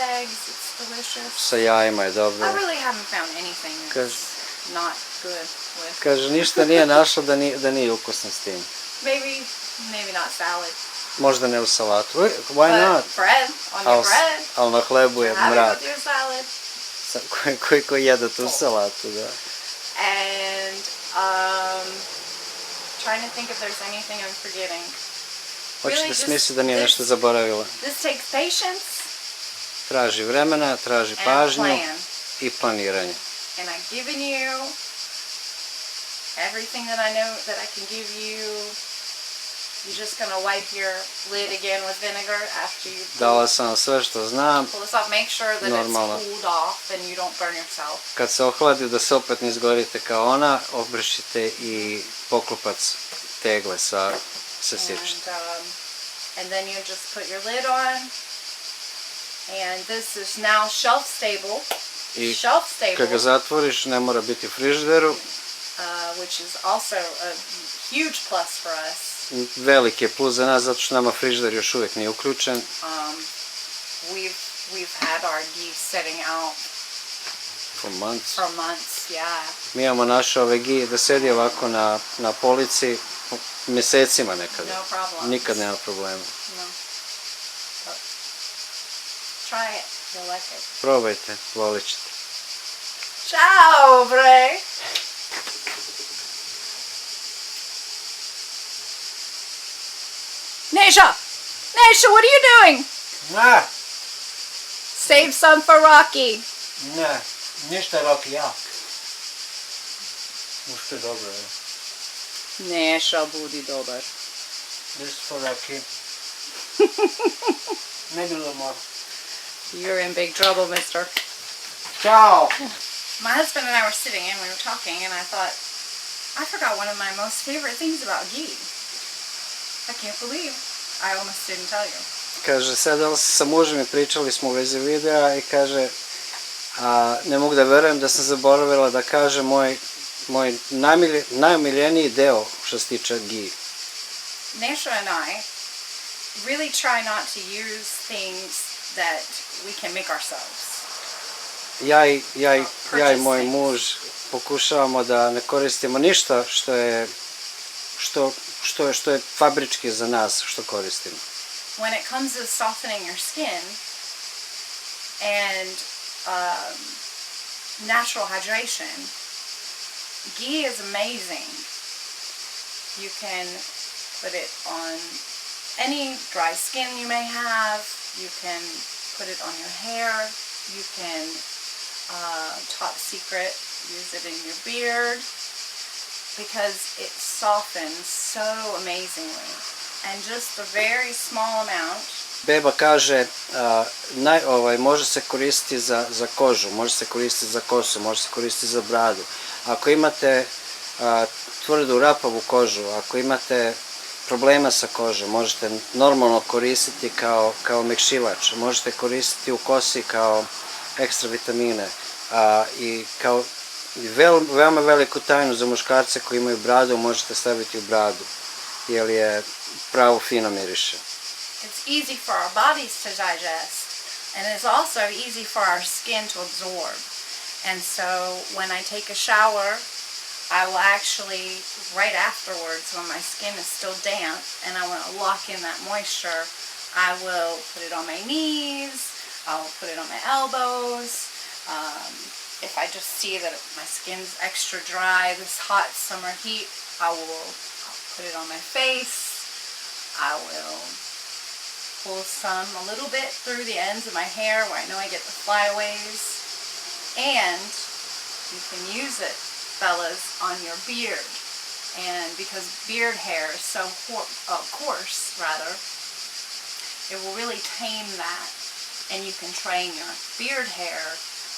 eggs, it's delicious. Sa jajima je dobro. I really haven't found anything that's not good with. Kaže, ništa nije našla da nije ukusno s tim. Maybe not salad. Možda ne u salatu. Why But not? bread, on your bread. Ali na hlebu je Have mrak. it with your salad. Ko jede tu salatu, da. And trying to think if there's anything I'm forgetting. Hoće da smisli da nije nešto zaboravila. This takes patience Traži vremena, traži and pažnju plan. i planiranje. And I've given you everything that I know that I can give you. You're just gonna wipe your lid again with vinegar after you Dala sam vam sve što znam. pull this off. Make sure that Normalno. it's cooled off and you don't burn yourself. Kad se ohladi da se opet ne izgorite kao ona, obrišite i poklopac tegle sa sirćete. And then you just put your lid on. And this is now shelf stable. I shelf stable, kad ga zatvoriš, ne mora biti u frižideru. which is also a huge plus for us. Veliki je plus za nas zato što nama frižider još uvijek nije uključen. We've had our geese sitting out For months. for months, yeah. Mi imamo naše ove gije da sedi ovako na polici mjesecima nekada. No problem. Nikad nema problema. No. But try it, you'll like it. Probajte, volit ćete. Ciao, bre! Nesha! Nesha, what are you doing? Ne, Save some for Rocky. ne, ništa Rocky jak. Ušte dobro je. Nesha, budi dobar. This for Rocky. Ne bilo more. You're in big trouble, mister. Ćao! My husband and I were sitting and we were talking and I thought, I forgot one of my most favorite things about ghee. I can't believe I almost didn't tell you. Kaže, sedali sa mužem i pričali smo u vezi videa i kaže, ne mogu da verujem da sam zaboravila da kaže moj najomiljeniji deo što se tiče ghee. Nesha and I really try not to use things that we can make ourselves. Ja i moj muž pokušavamo da ne koristimo ništa što je fabrički za nas što koristimo. When it comes to softening your skin and natural hydration, ghee is amazing. You can put it on any dry skin you may have. You can put it on your hair. You can, top secret, use it in your beard because it softens so amazingly. And just a very small amount. Beba kaže, može se koristiti za kožu, može se koristiti za kosu, može se koristiti za bradu. Ako imate tvrdu rapavu kožu, ako imate problema sa kožom, možete normalno koristiti kao mekšivač, možete koristiti u kosi kao ekstra vitamine i kao veoma veliku tajnu za muškarce koji imaju bradu možete staviti u bradu, jer je pravo fino miriše. It's easy for our bodies to digest, and it's also easy for our skin to absorb. And so when I take a shower, I will actually, right afterwards, when my skin is still damp and I want to lock in that moisture, I will put it on my knees, I'll put it on my elbows. If I just see that my skin's extra dry, this hot summer heat, I'll put it on my face. I will pull some a little bit through the ends of my hair where I know I get the flyaways. And you can use it, fellas, on your beard. And because beard hair is so coarse, it will really tame that. And you can train your beard hair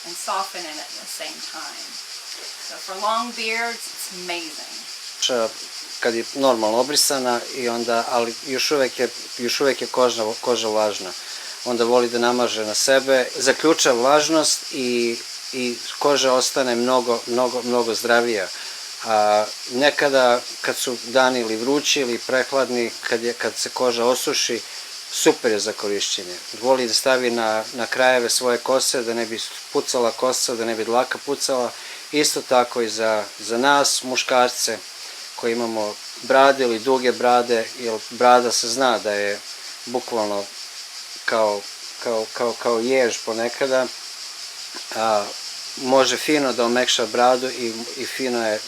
and soften it at the same time. So for long beards, it's amazing. Kad je normalno obrisana i onda, ali još uvijek je koža vlažna. Onda voli da namaže na sebe, zaključa vlažnost i koža ostane mnogo zdravija. Nekada kad su dani ili vrući ili prehladni, kad se koža osuši, super je za korišćenje. Voli da stavi na krajeve svoje kose, da ne bi pucala kosa, da ne bi dlaka pucala. Isto tako i za nas, muškarce, koji imamo brade ili duge brade, jer brada se zna da je bukvalno kao jež ponekada, može fino da omekša bradu i fino je,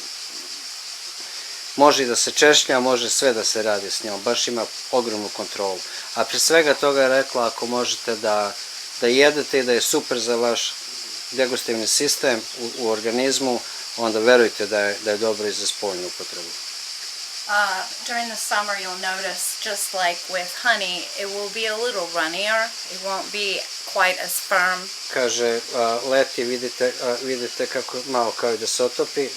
može i da se češlja, može sve da se radi s njom, baš ima ogromnu kontrolu. A pre svega toga je rekla, ako možete da jedete i da je super za vaš degustativni sistem u organizmu, onda verujte da je dobro i za spoljnu upotrebu. During the summer you'll notice, just like with honey, it will be a little runnier. It won't be quite as firm. Kaže, leti vidite kako malo kao i da se otopi,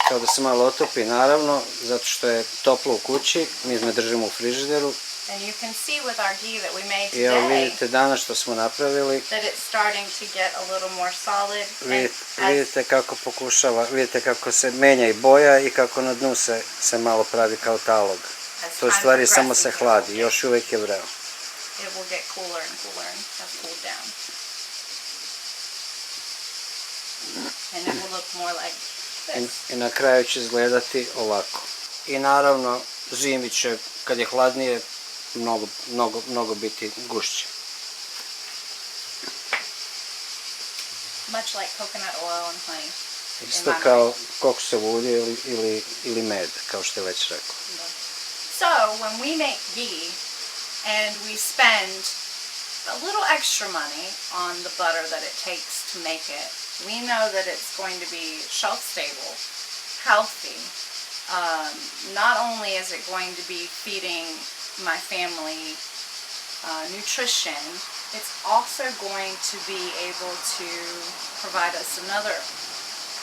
kao da se malo otopi, naravno, zato što je toplo u kući, mi me držimo u frižideru. And you can see with our ghee that we made I evo today vidite danas što smo napravili, that it's starting to get a little more solid. And vidite kako pokušava, vidite kako se menja i boja i kako na dnu se malo pravi kao talog. To u stvari samo se hladi, još uvijek je vreo. it will get cooler and cooler and have cooled down. And it will look more like this. I na kraju će izgledati ovako. I naravno zimi će, kad je hladnije, mnogo biti gušće. Much like coconut oil and honey. Isto kao kokosovo ulje ili med, kao što je već rekao. So when we make ghee and we spend a little extra money on the butter that it takes to make it, we know that it's going to be shelf stable, healthy. Not only is it going to be feeding my family nutrition, it's also going to be able to provide us another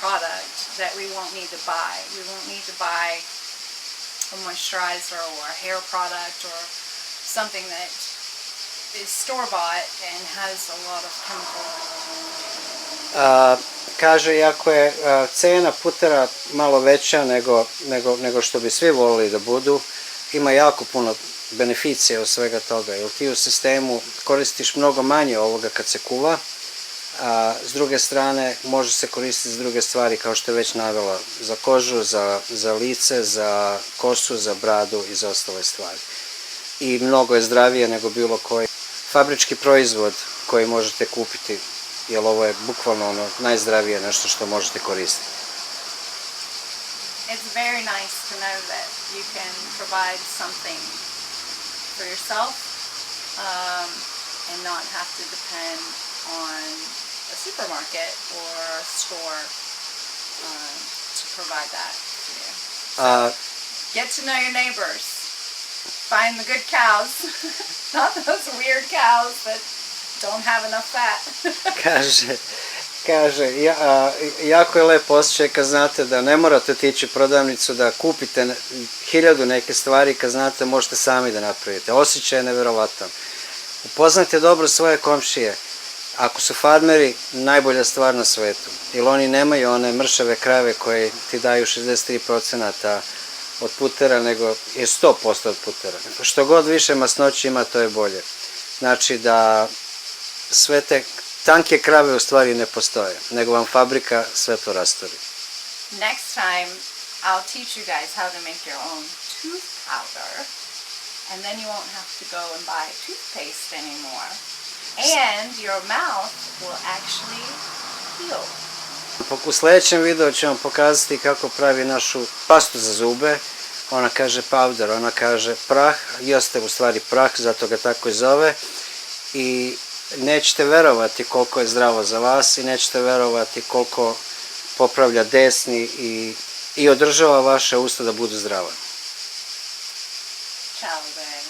product that we won't need to buy. We won't need to buy a moisturizer or a hair product or something that is store-bought and has a lot of chemicals. Kaže, iako je cena putera malo veća nego što bi svi volili da budu, ima jako puno beneficija od svega toga, jer ti u sistemu koristiš mnogo manje ovoga kad se kuva, a s druge strane može se koristiti za druge stvari kao što je već navela, za kožu, za lice, za kosu, za bradu i za ostale stvari. I mnogo je zdravije nego bilo koji fabrički proizvod koji možete kupiti, jer ovo je bukvalno ono najzdravije nešto što možete koristiti. It's very nice to know that you can provide something for yourself and not have to depend on a supermarket or a store to provide that to you. So get to know your neighbors. Find the good cows, not those weird cows that don't have enough fat. Kaže, jako je lep osjećaj kad znate da ne morate otići u prodavnicu da kupite 1000 neke stvari, kad znate možete sami da napravite. Osjećaj je neverovatan. Upoznajte dobro svoje komšije. Ako su farmeri, najbolja stvar na svetu. Jer oni nemaju one mršave krave koje ti daju 63% od putera, nego je 100% od putera. Što god više masnoće ima, to je bolje. Znači da sve te tanke krave u stvari ne postoje, nego vam fabrika sve to rastori. Next time, I'll teach you guys how to make your own tooth powder, and then you won't have to go and buy toothpaste anymore. And your mouth will actually heal. U sljedećem videu ću vam pokazati kako pravi našu pastu za zube. Ona kaže powder, ona kaže prah, jeste u stvari prah, zato ga tako i zove. I nećete verovati koliko je zdravo za vas i nećete verovati koliko popravlja desni i održava vaše usta da budu zdrava. Ciao, bene.